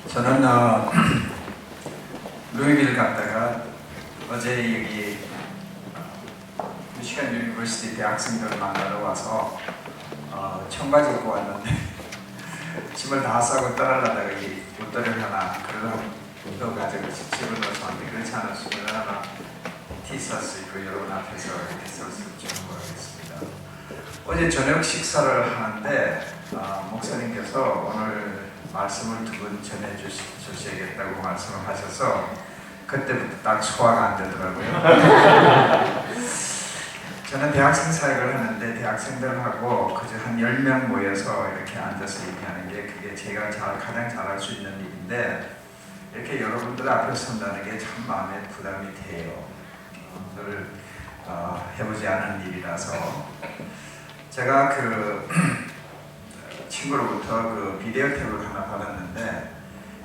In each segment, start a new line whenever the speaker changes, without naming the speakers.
저는 루이빌 갔다가 어제 여기 미시간 유니버시티 대학생들을 만나러 와서 청바지 입고 왔는데 짐을 다 싸고 떠나려다가 이 옷들을 하나 그걸 가지고 집을 넣어서 왔는데 그렇지 않았으면 하나 티셔츠 입고 여러분 앞에서 이렇게 설수 좀 모르겠습니다. 어제 저녁 식사를 하는데 목사님께서 오늘 말씀을 두 분 전해주셔야겠다고 말씀을 하셔서 그때부터 딱 소화가 안 되더라고요. 저는 대학생 사역을 하는데 대학생들하고 그저 한 10명 모여서 이렇게 앉아서 얘기하는 게 그게 제가 가장 잘할 수 있는 일인데 이렇게 여러분들 앞에 선다는 게 참 마음에 부담이 돼요. 늘 해보지 않은 일이라서 제가 친구로부터 비디오 탭을 하나 받았는데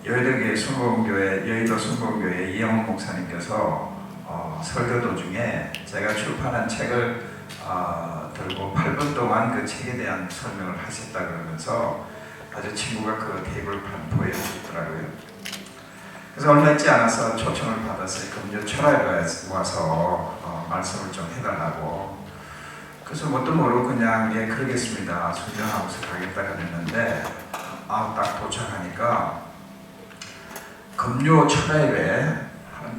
여의도 순복음교회 이영훈 목사님께서 설교 도중에 제가 출판한 책을 들고 8분 동안 그 책에 대한 설명을 하셨다 그러면서 아주 친구가 그 탭을 보여주더라고요. 그래서 얼마 있지 않아서 초청을 받았어요. 금요 철학에 와서 말씀을 좀 해달라고. 그래서 뭣도 모르고 그냥 예 그러겠습니다 순종하고서 가겠다 그랬는데 딱 도착하니까 금요 철학에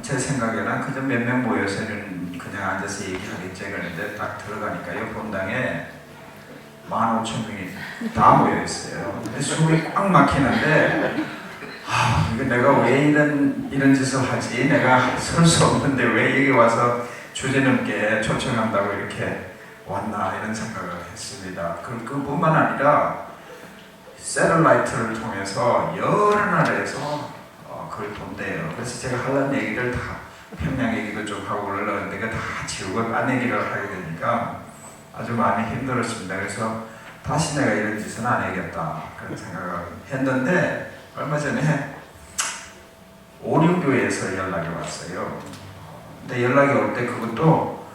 제 생각에는 그저 몇 명 모여서는 그냥 앉아서 얘기하겠지 그랬는데 딱 들어가니까요 본당에 15,000명이 다 모여있어요. 숨이 꽉 막히는데 이거 내가 왜 이런 짓을 하지? 내가 설 수 없는데 왜 여기 와서 주제넘게 초청한다고 이렇게 왔나 이런 생각을 했습니다. 그뿐만 아니라 세틀라이트를 통해서 여러 나라에서 그걸 본대요. 그래서 제가 하려는 얘기를 다 평양 얘기도 좀 하고 올라가는데 그거 다 지우고 딴 얘기를 하게 되니까 아주 많이 힘들었습니다. 그래서 다시 내가 이런 짓은 안 해야겠다 그런 생각을 했는데 얼마 전에 오륜교회에서 연락이 왔어요. 근데 연락이 올 때 그것도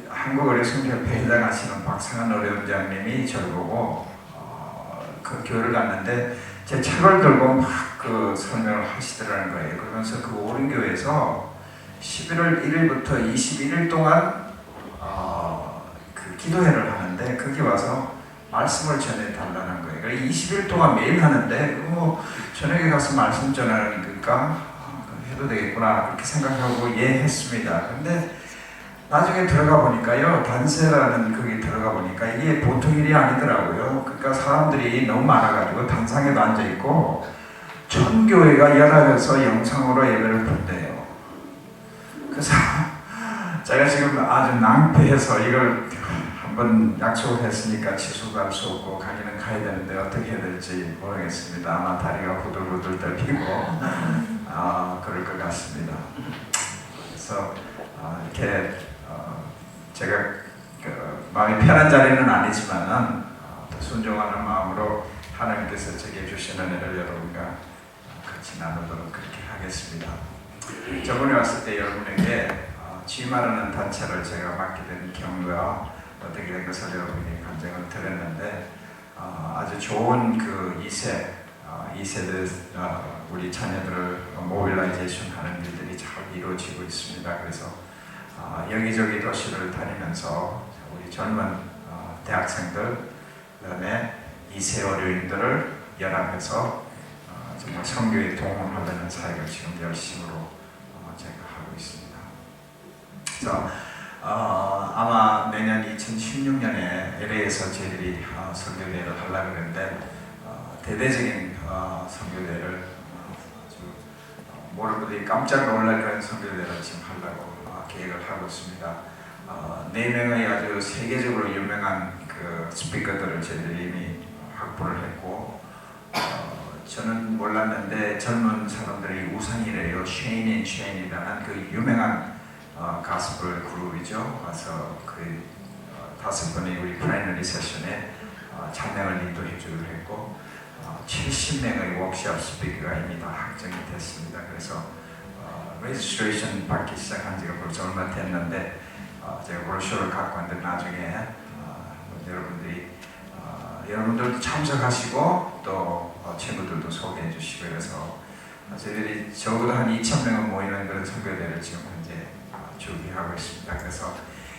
한국어뢰성교협회 회장하시는 박상한 어뢰원장님이 저를 보고 그 교회를 갔는데 제 책을 들고 막 그 설명을 하시더라는 거예요. 그러면서 그 오륜교회에서 11월 1일부터 21일 동안 그 기도회를 하는데 거기 와서 말씀을 전해달라는 거예요. 그래서 20일 동안 매일 하는데 저녁에 가서 말씀 전하니까 해도 되겠구나 그렇게 생각하고 예 했습니다. 근데 나중에 들어가 보니까요 단세라는 거기 들어가 보니까 이게 보통 일이 아니더라고요. 그러니까 사람들이 너무 많아가지고 단상에도 앉아있고 전교회가 연합해서 영상으로 예배를 본대요. 그래서 제가 지금 아주 낭패해서 이걸 한번 약속을 했으니까 취소도 할 수 없고 가기는 가야 되는데 어떻게 해야 될지 모르겠습니다. 아마 다리가 후들후들 떨리고 그럴 것 같습니다. 그래서 이렇게 제가 마음이 편한 자리는 아니지만은 순종하는 마음으로 하나님께서 제게 주시는 은혜를 여러분과 같이 나누도록 그렇게 하겠습니다. 저번에 왔을 때 여러분에게 G마르는 단체를 제가 맡게 된 경우가 어떻게 된 것을 여러분이 간증을 드렸는데 아주 좋은 그 2세대 우리 자녀들을 모빌라이제이션 하는 일들이 잘 이루어지고 있습니다. 그래서 여기저기 도시를 다니면서 우리 젊은 대학생들 그다음에 2세 어린이들을 연합해서 정말 선교에 동원하려는 사역을 지금 열심으로 제가 하고 있습니다. 그래서 아마 내년 2016년에 LA에서 저희들이 선교대회를 하려고 그러는데 대대적인 선교대회를 아주 모르는 분들이 깜짝 놀랄 그런 선교대회를 지금 하려고 계획을 하고 있습니다. 4명의 아주 세계적으로 유명한 그 스피커들을 저희들이 이미 확보를 했고 저는 몰랐는데 젊은 사람들이 우상이래요. 쉐인 앤 쉐인이라는 그 유명한 가스펠 그룹이죠. 와서 그 5번의 우리 프라이머리 세션에 찬양을 인도해 주기로 했고 70명의 워크숍 스피커가 이미 다 확정이 됐습니다. 그래서 레지스트레이션 받기 시작한 지가 벌써 얼마 됐는데 제가 브로셔를 갖고 왔는데 나중에 여러분들이 여러분들도 참석하시고 또 친구들도 소개해 주시고 그래서 저희들이 적어도 한 2,000명은 모이는 그런 선교대를 지금 현재 준비하고 있습니다. 그래서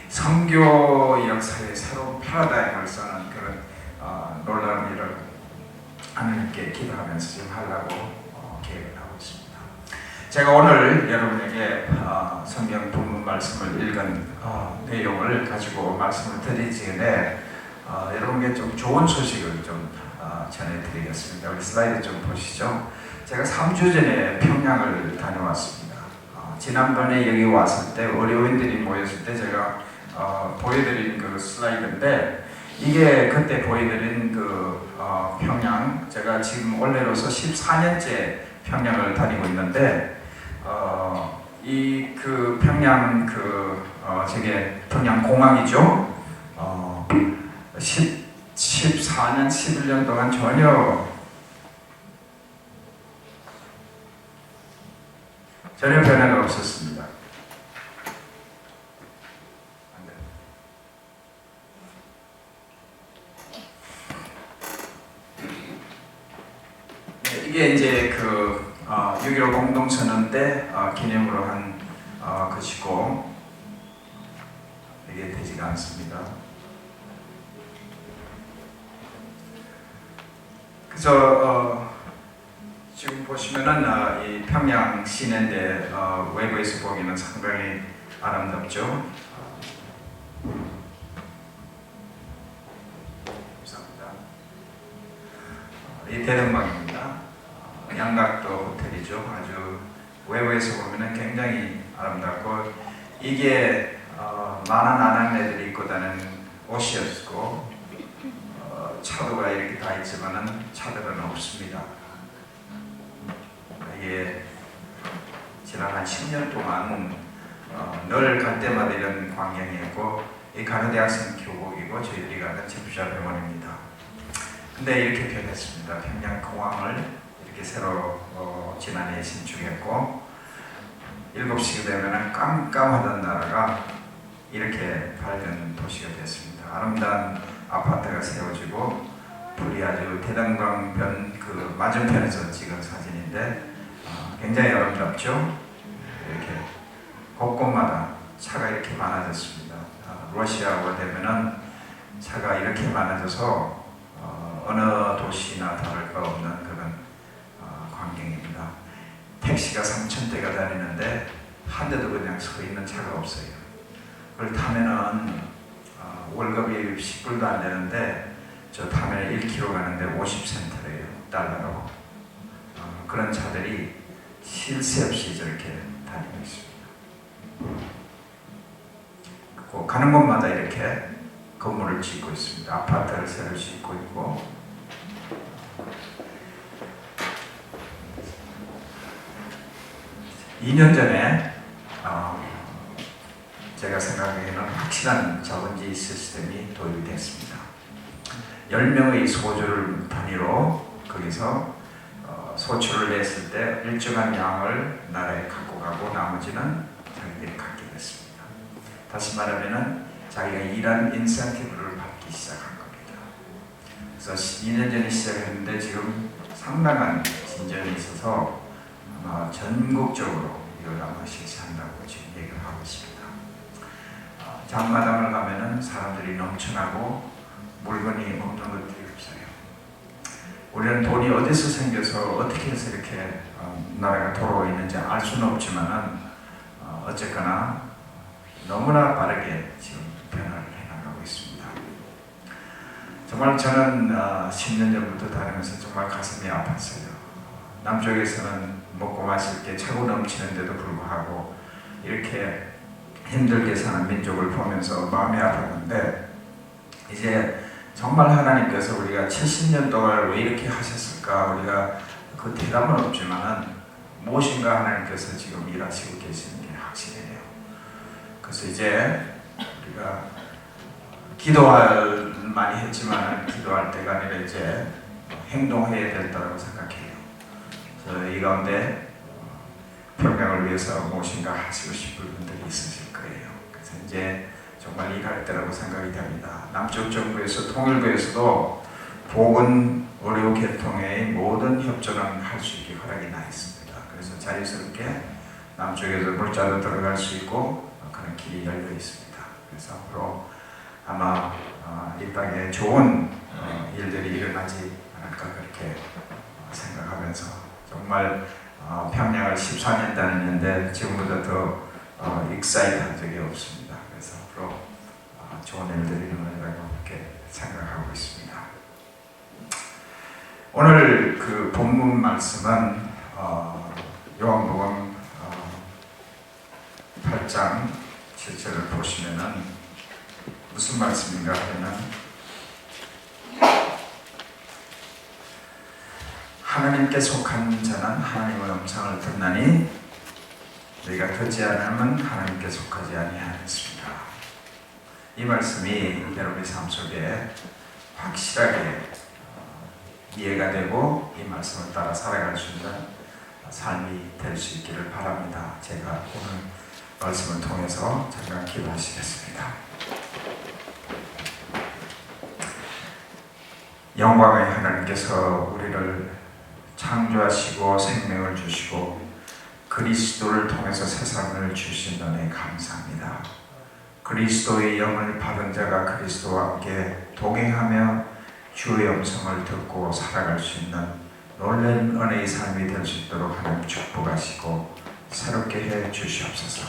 선교 역사의 새로운 패러다임을 써는 그런 놀라운 일을 하나님께 기도하면서 지금 하려고 계획을 하고 있습니다. 제가 오늘 여러분에게 성경 본문 말씀을 읽은 내용을 가지고 말씀을 드리기 전에 여러분께 좀 좋은 소식을 좀 전해드리겠습니다. 우리 슬라이드 좀 보시죠. 제가 3주 전에 평양을 다녀왔습니다. 지난번에 여기 왔을 때 어려운들이 모였을 때 제가 보여드린 그 슬라이드인데 이게 그때 보여드린 그 평양, 제가 지금 올해로서 14년째 평양을 다니고 있는데 이 그 평양 저게 평양 공항이죠. 14년, 11년 동안 전혀 변화가 없었습니다. 이게 이제 그 6.15 공동선언 때 기념으로 한 것이고 이게 되지가 않습니다. 그래서 지금 보시면은 이 평양 시내인데 외부에서 보기는 상당히 아름답죠. 감사합니다. 이 대등방입니다. 양각도 호텔이죠. 아주 외부에서 보면은 굉장히 아름답고 이게 많은 아낙네들이 입고 다니는 옷이었고 차도가 이렇게 다 있지만은 차들은 없습니다. 이게 지난 한 10년 동안 늘 갈 때마다 이런 광경이었고 이 가로대학생 교복이고 저희들이 가는 제부자 병원입니다. 근데 이렇게 변했습니다. 평양 공항을 이렇게 새로 지난해에 신축했고 7시가 되면 깜깜하던 나라가 이렇게 밝은 도시가 됐습니다. 아름다운 아파트가 세워지고 불이 아주 대단광변 그 맞은편에서 찍은 사진인데 굉장히 아름답죠. 이렇게 곳곳마다 차가 이렇게 많아졌습니다. 러시아가 되면은 차가 이렇게 많아져서 어느 도시나 다를 바 없는 그런 광경입니다. 택시가 3,000대가 다니는데 한 대도 그냥 서 있는 차가 없어요. 그걸 타면은 월급이 10불도 안 되는데 저 타면 1km 가는데 50센트래요. 달러로. 그런 차들이 쉴 새 없이 저렇게 다니고 있습니다. 가는 곳마다 이렇게 건물을 짓고 있습니다. 아파트를 새로 짓고 있고 2년 전에 제가 생각하기에는 확실한 자본주의 시스템이 도입이 됐습니다. 10명의 소주를 단위로 거기서 소출을 냈을 때 일정한 양을 나라에 갖고 가고 나머지는 자기들이 갖게 됐습니다. 다시 말하면 자기가 일한 인센티브를 받기 시작한 겁니다. 그래서 2년 전에 시작했는데 지금 상당한 진전이 있어서 아마 전국적으로 이걸 아마 실시한다고 지금 얘기를 하고 있습니다. 장마당을 가면은 사람들이 넘쳐나고 물건이 없는 것들이 없어요. 우리는 돈이 어디서 생겨서 어떻게 해서 이렇게 나라가 돌아오고 있는지 알 수는 없지만은 어쨌거나 너무나 빠르게 지금 변화를 해나가고 있습니다. 정말 저는 10년 전부터 다니면서 정말 가슴이 아팠어요. 남쪽에서는 먹고 마실 게 차고 넘치는데도 불구하고 이렇게 힘들게 사는 민족을 보면서 마음이 아팠는데 이제 정말 하나님께서 우리가 70년 동안 왜 이렇게 하셨을까 우리가 그 대답은 없지만은 무엇인가 하나님께서 지금 일하시고 계시는 게 확실해요. 그래서 이제 우리가 기도할 많이 했지만 기도할 때가 아니라 이제 행동해야 된다고 생각해요. 그래서 이 가운데 평양을 위해서 무엇인가 하시고 싶은 분들이 있으실 거예요. 그래서 이제 정말 일할 때라고 생각이 됩니다. 남쪽 정부에서 통일부에서도 복은 의료 계통의 모든 협조는 할 수 있게 허락이 나 있습니다. 그래서 자유스럽게 남쪽에서 물자도 들어갈 수 있고 그런 길이 열려 있습니다. 그래서 앞으로 아마 이 땅에 좋은 일들이 일어나지 않을까 그렇게 생각하면서 정말 평양을 14년 다녔는데 지금보다 더 익사이트한 적이 없습니다. 그래서 앞으로 좋은 일들이 일어나리라고 그렇게 생각하고 있습니다. 오늘 그 본문 말씀은 요한복음 8장 7절을 보시면은 무슨 말씀인가 하면 하나님께 속한 자는 하나님의 음성을 듣나니 너희가 듣지 않으면 하나님께 속하지 아니하였습니다. 이 말씀이 여러분의 삶 속에 확실하게 이해가 되고 이 말씀을 따라 살아갈 수 있는 삶이 될 수 있기를 바랍니다. 제가 오늘 말씀을 통해서 잠깐 기도하시겠습니다. 영광의 하나님께서 우리를 창조하시고 생명을 주시고 그리스도를 통해서 세상을 주신 은혜 감사합니다. 그리스도의 영을 받은 자가 그리스도와 함께 동행하며 주의 음성을 듣고 살아갈 수 있는 놀라운 은혜의 삶이 될 수 있도록 하나님 축복하시고 새롭게 해 주시옵소서.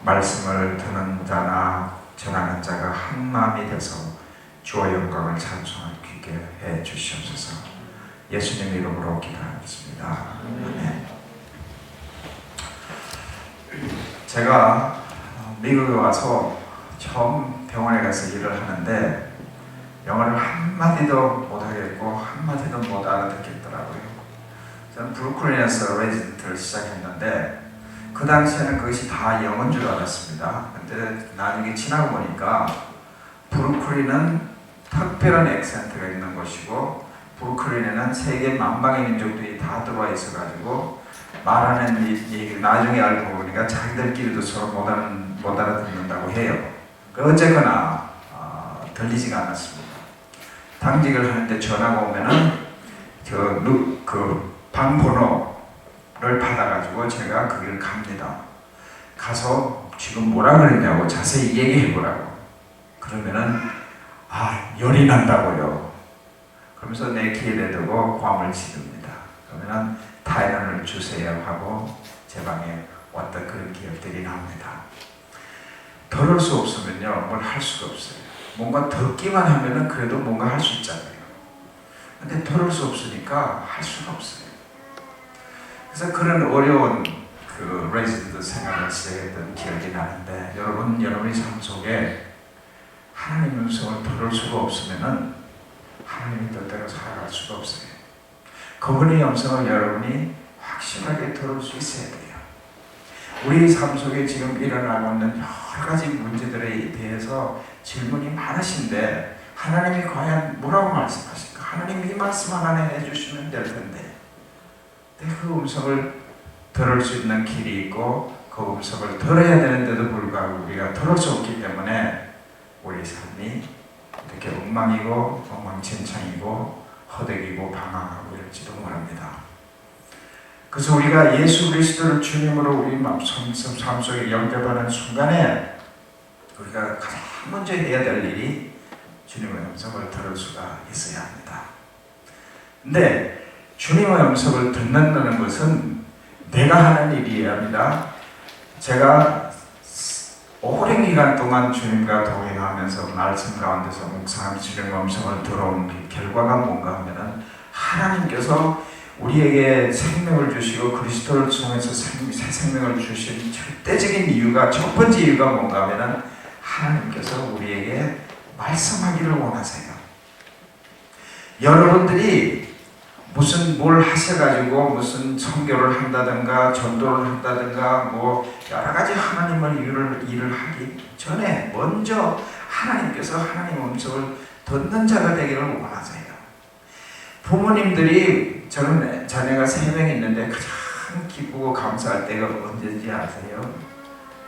말씀을 듣는 자나 전하는 자가 한 마음이 돼서 주의 영광을 찬송하게 해 주시옵소서. 예수님 이름으로 기도하겠습니다. 아멘. 제가 미국에 와서 처음 병원에 가서 일을 하는데 영어를 한마디도 못하겠고 한마디도 못 알아듣겠더라고요. 저는 브루클린에서 레지던트를 시작했는데 그 당시에는 그것이 다 영어인 줄 알았습니다. 근데 나중에 지나고 보니까 브루클린은 특별한 액센트가 있는 곳이고 브루클린에는 세계 만방의 민족들이 다 들어와 있어가지고 말하는 얘기를 나중에 알고 보니까 자기들끼리도 서로 못 알아듣는다고 해요. 어쨌거나 들리지가 않았습니다. 당직을 하는데 전화가 오면은 그 방번호를 받아가지고 제가 거기를 갑니다. 가서 지금 뭐라 그랬냐고 자세히 얘기해 보라고. 그러면은 열이 난다고요. 그러면서 내 귀에 대고 고함을 지릅니다. 그러면은 타이런을 주세요 하고 제 방에 왔던 그런 기억들이 납니다. 들을 수 없으면요 뭘 할 수가 없어요. 뭔가 듣기만 하면은 그래도 뭔가 할 수 있잖아요. 근데 들을 수 없으니까 할 수가 없어요. 그래서 그런 어려운 그 레지던트 생활을 시작했던 기억이 나는데 여러분의 삶 속에 하나님의 음성을 들을 수가 없으면은 하나님의 뜻대로 살아갈 수가 없어요. 그분의 음성을 여러분이 확실하게 들을 수 있어야 돼요. 우리 삶 속에 지금 일어나고 있는 여러 가지 문제들에 대해서 질문이 많으신데 하나님이 과연 뭐라고 말씀하실까? 하나님이 이 말씀 하나 해주시면 될 텐데 그 음성을 들을 수 있는 길이 있고 그 음성을 들어야 되는데도 불구하고 우리가 들을 수 없기 때문에 우리 삶이 이렇게 엉망이고 엉망진창이고 허덕이고 방황하고 이럴지도 모릅니다. 그래서 우리가 예수 그리스도를 주님으로 우리 삶 속에 영접하는 순간에 우리가 가장 먼저 해야 될 일이 주님의 음성을 들을 수가 있어야 합니다. 근데 주님의 음성을 듣는다는 것은 내가 하는 일이어야 합니다. 제가 오랜 기간 동안 주님과 동행하면서 말씀 가운데서 묵상하며 주님의 음성을 들어온 결과가 뭔가 하면은 하나님께서 우리에게 생명을 주시고 그리스도를 통해서 새 생명을 주신 절대적인 이유가 첫 번째 이유가 뭔가 하면은 하나님께서 우리에게 말씀하기를 원하세요. 여러분들이 무슨 뭘 하셔가지고 무슨 선교를 한다든가 전도를 한다든가 뭐 여러 가지 하나님의 일을 하기 전에 먼저 하나님께서 하나님의 음성을 듣는 자가 되기를 원하세요. 부모님들이 저는 자녀가 3명 있는데 가장 기쁘고 감사할 때가 언제인지 아세요?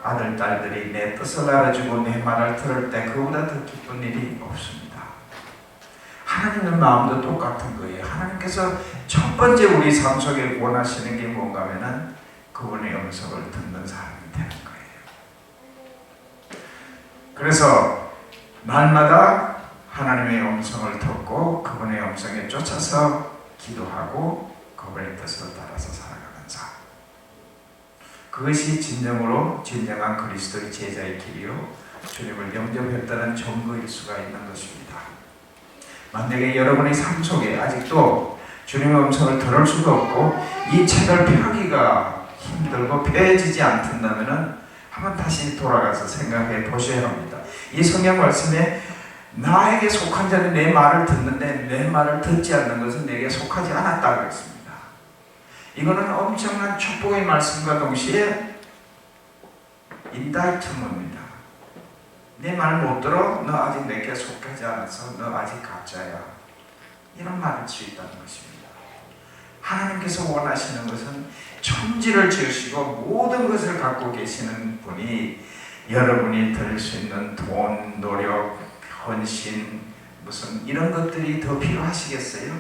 아들, 딸들이 내 뜻을 알아주고 내 말을 들을 때 그보다 더 기쁜 일이 없습니다. 하나님의 마음도 똑같은 거예요. 하나님께서 첫 번째 우리 삶 속에 원하시는 게 뭔가 하면은 그분의 음성을 듣는 사람이 되는 거예요. 그래서 날마다 하나님의 음성을 듣고 그분의 음성에 쫓아서 기도하고 그분의 뜻을 따라서 살아가는 삶. 그것이 진정한 그리스도의 제자의 길이요 주님을 영접했다는 증거일 수가 있는 것입니다. 만약에 여러분의 삶 속에 아직도 주님의 음성을 들을 수도 없고 이 책을 펴기가 힘들고 펴지지 않는다면 한번 다시 돌아가서 생각해 보셔야 합니다. 이 성경 말씀에 나에게 속한 자는 내 말을 듣는데 내 말을 듣지 않는 것은 내게 속하지 않았다고 했습니다. 이거는 엄청난 축복의 말씀과 동시에 인다이트먼트입니다. 내 말 못 들어? 너 아직 내게 속하지 않아서 너 아직 가짜야. 이런 말을 할 수 있다는 것입니다. 하나님께서 원하시는 것은 천지를 지으시고 모든 것을 갖고 계시는 분이 여러분이 드릴 수 있는 돈, 노력, 헌신, 무슨 이런 것들이 더 필요하시겠어요?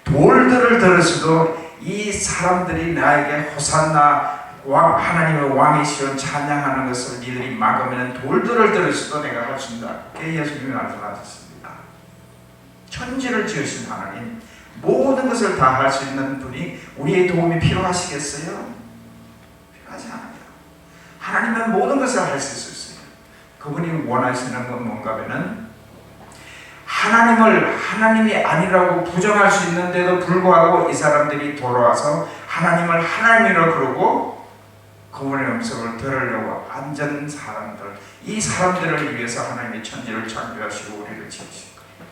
돌들을 들었어도 이 사람들이 나에게 호산나 하나님의 왕이시여 찬양하는 것을 니들이 막으면 돌들을 들었어도 내가 할 수 있다. 그게 예수님이 말씀하셨습니다. 천지를 지으신 하나님, 모든 것을 다 할 수 있는 분이 우리의 도움이 필요하시겠어요? 필요하지 않아요. 하나님은 모든 것을 할 수 있어요. 그분이 원하시는 건 뭔가 하면은 하나님을 하나님이 아니라고 부정할 수 있는데도 불구하고 이 사람들이 돌아와서 하나님을 하나님이라고 그러고 그분의 음성을 들으려고 앉은 사람들, 이 사람들을 위해서 하나님이 천지를 창조하시고 우리를 지으신 거예요.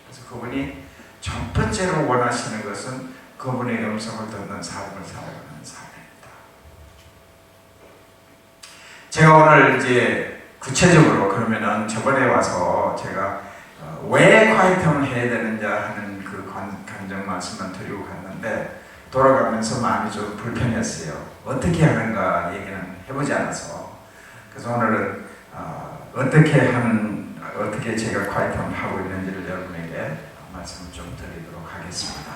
그래서 그분이 첫 번째로 원하시는 것은 그분의 음성을 듣는 삶을 살아가는 삶입니다. 제가 오늘 이제 구체적으로 그러면은 저번에 와서 제가 왜 콰이텀을 해야 되는지 하는 그 간증 말씀을 드리고 갔는데 돌아가면서 마음이 좀 불편했어요. 어떻게 하는가 얘기는 해보지 않아서. 그래서 오늘은 어떻게 제가 콰이텀을 하고 있는지를 여러분에게 말씀을 좀 드리도록 하겠습니다.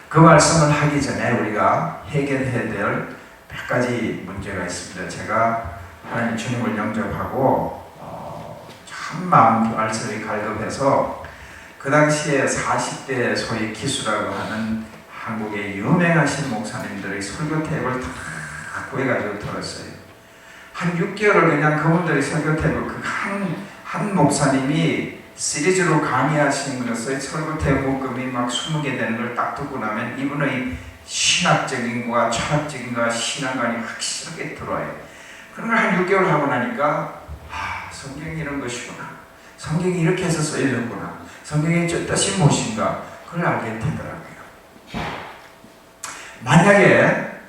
그 말씀을 하기 전에 우리가 해결해야 될 몇 가지 문제가 있습니다. 제가 하나님 주님을 영접하고 참 마음 말씀이 갈급해서 그 당시에 40대 소위 기수라고 하는 한국의 유명하신 목사님들의 설교 테이프를 다 구해가지고 들었어요. 한 6개월을 그냥 그분들의 설교 테이프 한 목사님이 시리즈로 강의하신 것을 설교 테이프 묶음이 막 20개 되는 걸 딱 듣고 나면 이분의 신학적인 거와 철학적인 거와 신앙관이 확실하게 들어와요. 그런 걸 한 6개월 하고 나니까 성경이 이런 것이구나. 성경이 이렇게 해서 써있구나. 성경의 뜻이 무엇인가. 그걸 알게 되더라고요. 만약에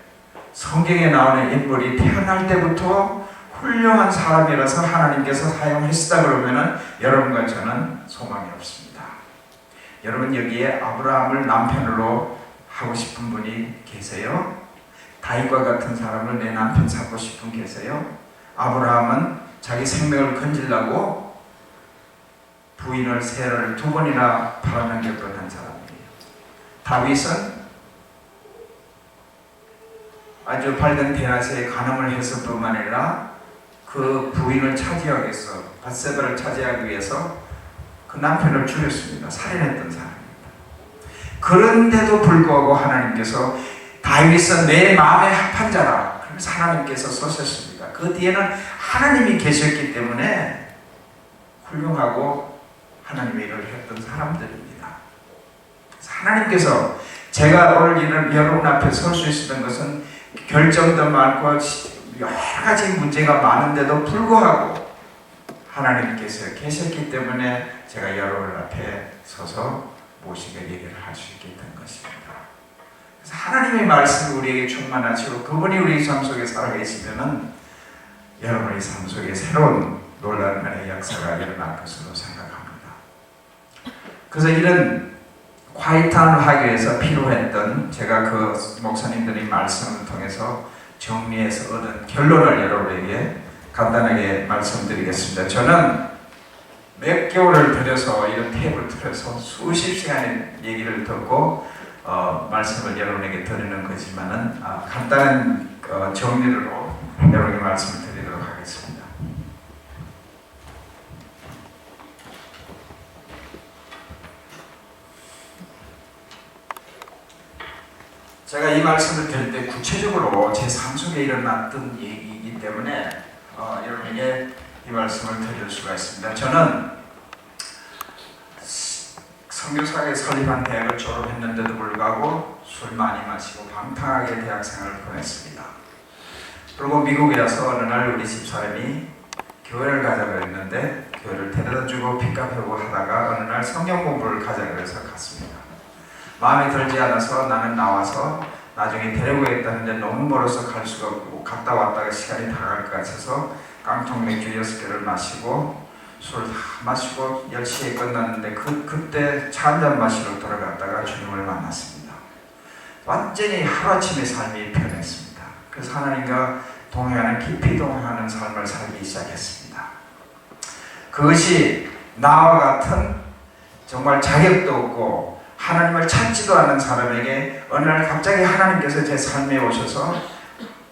성경에 나오는 인물이 태어날 때부터 훌륭한 사람이라서 하나님께서 사용하시다 그러면은 여러분과 저는 소망이 없습니다. 여러분 여기에 아브라함을 남편으로 하고 싶은 분이 계세요? 다윗과 같은 사람을 내 남편 삼고 싶은 분 계세요? 아브라함은 자기 생명을 건지려고 부인을 세라를 2번이나 팔아넘겼던 한 사람이에요. 다윗은 아주 밝은 대낮에 간음을 했을 뿐만 아니라 그 부인을 차지하기 위해서 밧세바를 차지하기 위해서 그 남편을 죽였습니다. 살인했던 사람입니다. 그런데도 불구하고 하나님께서 다윗은 내 마음에 합한 자라. 그래서 하나님께서 서셨습니다. 그 뒤에는 하나님이 계셨기 때문에 훌륭하고 하나님의 일을 했던 사람들입니다. 하나님께서 제가 오늘 여러분 앞에 설 수 있었던 것은 결정도 많고 여러 가지 문제가 많은데도 불구하고 하나님께서 계셨기 때문에 제가 여러분 앞에 서서 모시게 얘기를 할 수 있게 된 것입니다. 그래서 하나님의 말씀이 우리에게 충만하시고 그분이 우리 삶 속에 살아계시면은 여러분의 삶 속에 새로운 놀라운 은혜의 역사가 일어날 것으로 생각합니다. 그래서 이런 콰이텀을 하기 위해서 필요했던 제가 그 목사님들의 말씀을 통해서 정리해서 얻은 결론을 여러분에게 간단하게 말씀드리겠습니다. 저는 몇 개월을 들여서 이런 테이프를 틀어서 수십 시간의 얘기를 듣고 말씀을 여러분에게 드리는 거지만은 간단한 정리로 여러분에게 말씀을 드리도록 하겠습니다. 제가 이 말씀을 드릴 때 구체적으로 제 삶 속에 일어났던 얘기이기 때문에 여러분에게 이 말씀을 드릴 수가 있습니다. 저는 선교사에 설립한 대학을 졸업했는데도 불구하고 술 많이 마시고 방탕하게 대학 생활을 보냈습니다. 그리고 미국에 와서 어느 날 우리 집사람이 교회를 가자고 했는데 교회를 데려다주고 픽업하고 하다가 어느 날 성경 공부를 가자고 해서 갔습니다. 마음에 들지 않아서 나는 나와서 나중에 데려오겠다는데 너무 멀어서 갈 수가 없고 갔다 왔다가 시간이 다 갈 것 같아서 깡통 맥주 6개를 마시고 술 다 마시고 10시에 끝났는데 그때 차 한잔 마시러 돌아갔다가 주님을 만났습니다. 완전히 하루아침에 삶이 변했습니다. 그래서 하나님과 동행하는 깊이 동행하는 삶을 살기 시작했습니다. 그것이 나와 같은 정말 자격도 없고 하나님을 찾지도 않은 사람에게 어느 날 갑자기 하나님께서 제 삶에 오셔서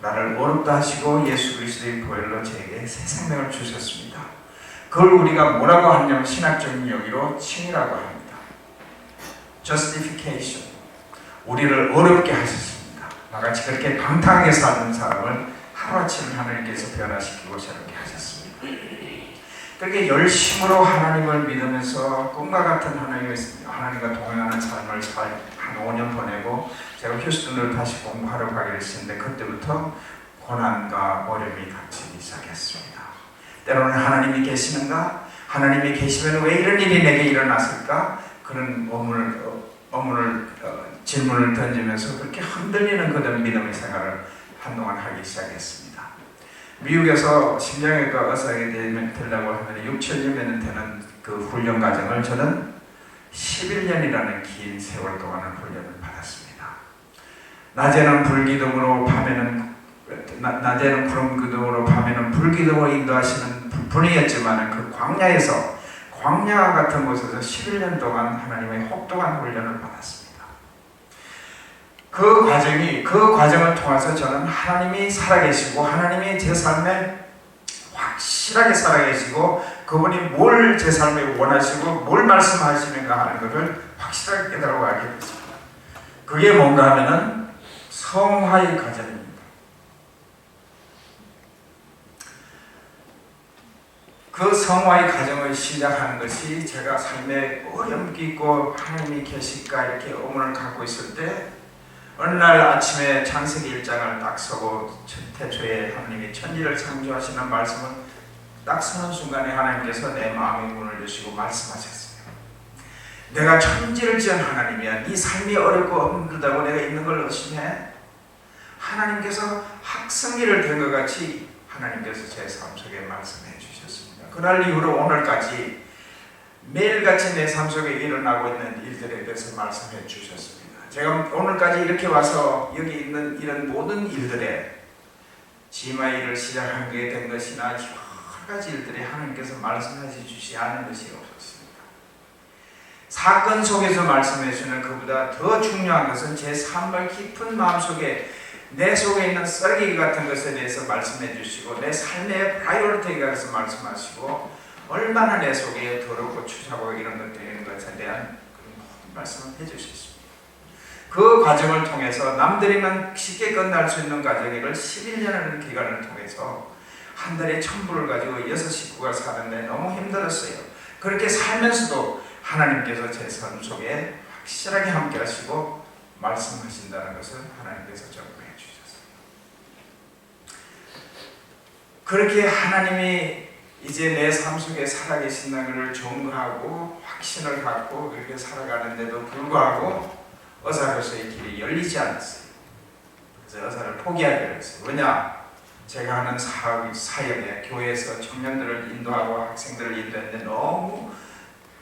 나를 어렵다 하시고 예수 그리스도의 보혈로 제게 새 생명을 주셨습니다. 그걸 우리가 뭐라고 하냐면 신학적인 용어로 칭이라고 합니다. Justification. 우리를 어렵게 하셨습니다. 나같이 그렇게 방탕하게 사는 사람을 하루아침에 하나님께서 변화시키고 저렇게 하셨습니다. 그렇게 열심으로 하나님을 믿으면서 꿈과 같은 하나님과 동행하는 삶을 한 5년 보내고 제가 휴스턴으로 다시 공부하러 가기로 했었는데 그때부터 고난과 어려움이 닥치기 시작했습니다. 때로는 하나님이 계시는가? 하나님이 계시면 왜 이런 일이 내게 일어났을까? 그런 질문을 던지면서 그렇게 흔들리는 그런 믿음의 생활을 한동안 하기 시작했습니다. 미국에서 심장외과 의사에게 되려고 하면 6,000여년 되는 그 훈련 과정을 저는 11년이라는 긴 세월 동안을 훈련을 받았습니다. 낮에는 불기둥으로 낮에는 구름기둥으로 밤에는 불기둥으로 인도하시는 분이었지만 그 광야 같은 곳에서 11년 동안 하나님의 혹독한 훈련을 받았습니다. 그 과정을 통해서 저는 하나님이 살아계시고 하나님이 제 삶에 확실하게 살아계시고 그분이 뭘 제 삶에 원하시고 뭘 말씀하시는가 하는 것을 확실하게 깨달아 알게 됐습니다. 그게 뭔가 하면은 성화의 과정입니다. 그 성화의 과정을 시작하는 것이 제가 삶에 어려움 있고 하나님이 계실까 이렇게 의문을 갖고 있을 때 어느 날 아침에 창세기 1장을 딱 서고 태초에 하나님이 천지를 창조하시는 말씀을 딱 서는 순간에 하나님께서 내 마음의 문을 여시고 말씀하셨어요. 내가 천지를 지은 하나님이야. 네 삶이 어렵고 힘들다고 내가 있는 걸 의심해? 하나님께서 학성기를 된 것 같이 하나님께서 제 삶 속에 말씀해 주셨습니다. 그날 이후로 오늘까지 매일같이 내 삶 속에 일어나고 있는 일들에 대해서 말씀해 주셨습니다. 제가 오늘까지 이렇게 와서 여기 있는 이런 모든 일들에 지마 일을 시작하게 된 것이나 여러 가지 일들에 하나님께서 말씀해 주시지 않은 것이 없었습니다. 사건 속에서 말씀해 주시는 그보다 더 중요한 것은 제 삶을 깊은 마음속에 내 속에 있는 썰기 같은 것에 대해서 말씀해 주시고 내 삶의 프라이어리티에 대해서 말씀하시고 얼마나 내 속에 더럽고 추잡하고 이런 것에 대한 그런 말씀을 해 주셨습니다. 그 과정을 통해서 남들이면 쉽게 끝날 수 있는 과정을 11년이라는 기간을 통해서 한 달에 1,000불을 가지고 6 식구가 사는데 너무 힘들었어요. 그렇게 살면서도 하나님께서 제 삶 속에 확실하게 함께 하시고 말씀하신다는 것을 하나님께서 전부해 주셨어요. 그렇게 하나님이 이제 내 삶 속에 살아계신다는 것을 증거하고 확신을 갖고 그렇게 살아가는데도 불구하고 의사로서의 길이 열리지 않았어요. 그래서 의사를 포기하게 됐어요. 왜냐? 제가 하는 사역에 교회에서 청년들을 인도하고 학생들을 인도했는데 너무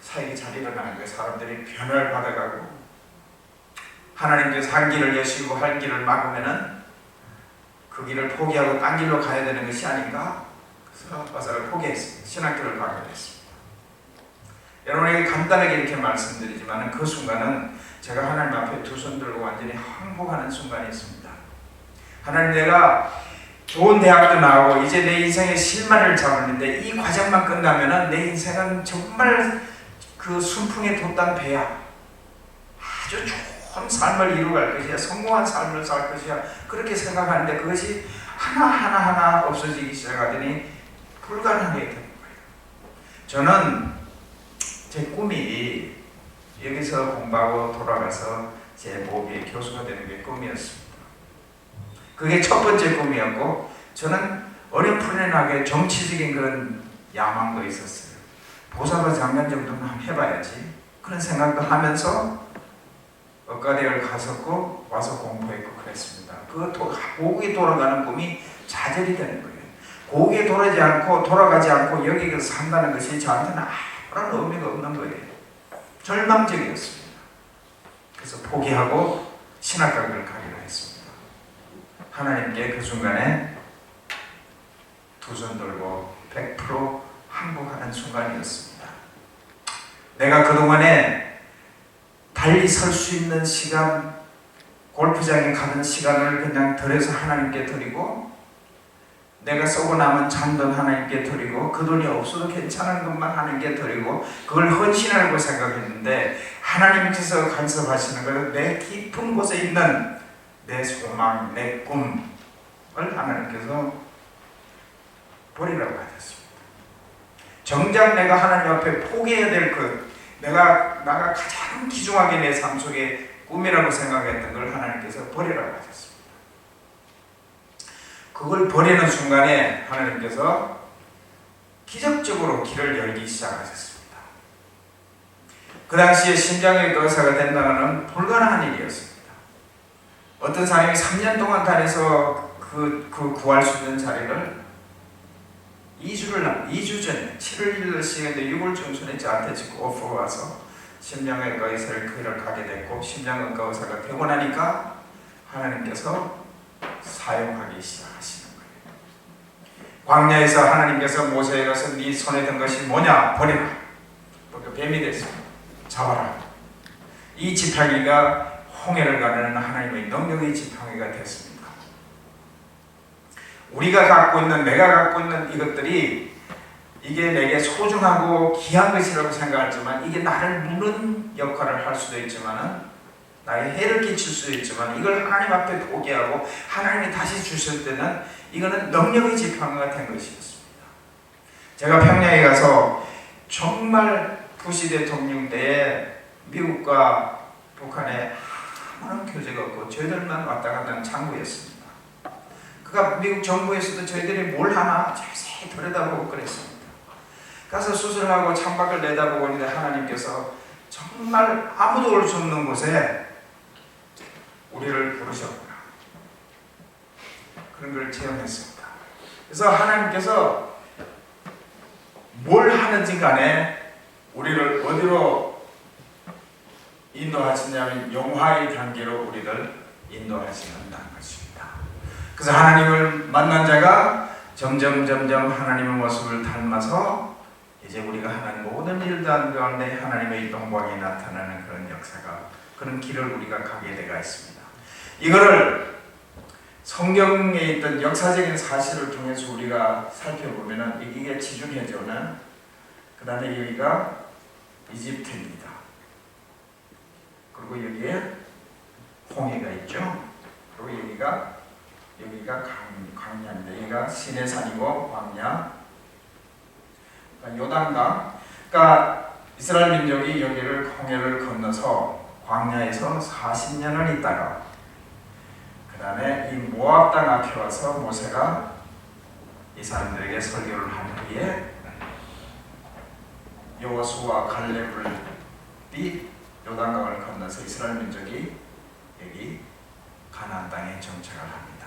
사역이 잘 일어나는 거예요. 사람들이 변화를 받아가고 하나님께서 한 길을 여시고 할 길을 막으면은 그 길을 포기하고 딴 길로 가야 되는 것이 아닌가? 그래서 의사를 포기했습니다. 신학교를 가게 됐습니다. 여러분에게 간단하게 이렇게 말씀드리지만 그 순간은 제가 하나님 앞에 두 손 들고 완전히 항복하는 순간이 있습니다. 하나님, 내가 좋은 대학도 나오고 이제 내 인생의 실마리를 잡았는데 이 과정만 끝나면은 내 인생은 정말 그 순풍에 돋단 배야. 아주 좋은 삶을 이루어갈 것이야. 성공한 삶을 살 것이야. 그렇게 생각하는데 그것이 하나하나 없어지기 시작하더니 불가능하게 되는 거예요. 저는 제 꿈이 여기서 공부하고 돌아가서 제 모비의 교수가 되는 게 꿈이었습니다. 그게 첫 번째 꿈이었고, 저는 어렴풋하게 정치적인 그런 야망도 있었어요. 보사관 장관 정도는 한번 해봐야지 그런 생각도 하면서 의과대학을 갔었고 와서 공부했고 그랬습니다. 그 고국에 돌아가는 꿈이 좌절이 되는 거예요. 고국에 돌아가지 않고 여기서 산다는 것이 저한테는 아무런 의미가 없는 거예요. 절망적이었습니다. 그래서 포기하고 신학학을 가기로 했습니다. 하나님께 그 순간에 두 손 들고 100% 항복하는 순간이었습니다. 내가 그동안에 달리 설 수 있는 시간, 골프장에 가는 시간을 그냥 들여서 하나님께 드리고, 내가 쓰고 남은 잔돈 하나님께 드리고, 그 돈이 없어도 괜찮은 것만 하나님께 드리고, 그걸 헌신하라고 생각했는데 하나님께서 간섭하시는 것은 내 깊은 곳에 있는 내 소망, 내 꿈을 하나님께서 버리라고 하셨습니다. 정작 내가 하나님 앞에 포기해야 될 것, 나가 가장 귀중하게 내 삶 속에 꿈이라고 생각했던 걸 하나님께서 버리라고 하셨습니다. 그걸 버리는 순간에 하나님께서 기적적으로 길을 열기 시작하셨습니다. 그 당시에 심장외과 의사가 된다는 불가능한 일이었습니다. 어떤 사람이 3년 동안 다녀서 그 구할 수 있는 자리를 2주 전에 7월 1일 시간에 6월 중순에 저한테 지금 오퍼가 와서 심장외과 의사를 그 일을 가게 됐고, 심장외과 의사가 되고 나니까 하나님께서 사용하기 시작하시는 거예요. 광야에서 하나님께서 모세에 가서 네 손에 든 것이 뭐냐? 버리라. 뱀이 됐습니다. 잡아라. 이 지팡이가 홍해를 가르는 하나님의 능력의 지팡이가 됐습니다. 우리가 갖고 있는, 내가 갖고 있는 이것들이 이게 내게 소중하고 귀한 것이라고 생각하지만 이게 나를 무는 역할을 할 수도 있지만, 나에게 해를 끼칠 수도 있지만, 이걸 하나님 앞에 포기하고 하나님이 다시 주실 때는 이거는 능력의 지팡이가 된 것이었습니다. 제가 평양에 가서 정말 부시 대통령 때에 미국과 북한에 아무런 교제가 없고 저희들만 왔다 갔다 하는 창구였습니다. 그가 미국 정부에서도 저희들이 뭘 하나 자세히 들여다보고 그랬습니다. 가서 수술하고 창밖을 내다보고 있는데 하나님께서 정말 아무도 올 수 없는 곳에 우리를 부르셨구나, 그런 걸 체험했습니다. 그래서 하나님께서 뭘 하는지 간에 우리를 어디로 인도하시냐면 영화의 단계로 우리를 인도하시는다는 것입니다. 그래서 하나님을 만난 자가 점점 하나님의 모습을 닮아서 이제 우리가 하는 모든 일들 가운데 하나님의 영광이 나타나는 그런 역사가, 그런 길을 우리가 가게 되어 있습니다. 이거를 성경에 있던 역사적인 사실을 통해서 우리가 살펴보면은 이게 지중해죠는, 그 다음에 여기가 이집트입니다. 그리고 여기에 홍해가 있죠. 그리고 여기가 광야입니다. 여기가 시내산이고 광야, 그러니까 요단강. 그러니까 이스라엘 민족이 여기를 홍해를 건너서 광야에서 40년을 있다가 그 다음에 이 모압 땅 앞에 와서 모세가 이 사람들에게 설교를 한 후에 여호수아와 갈렙이 요단강을 건너서 이스라엘 민족이 여기 가나안 땅에 정착을 합니다.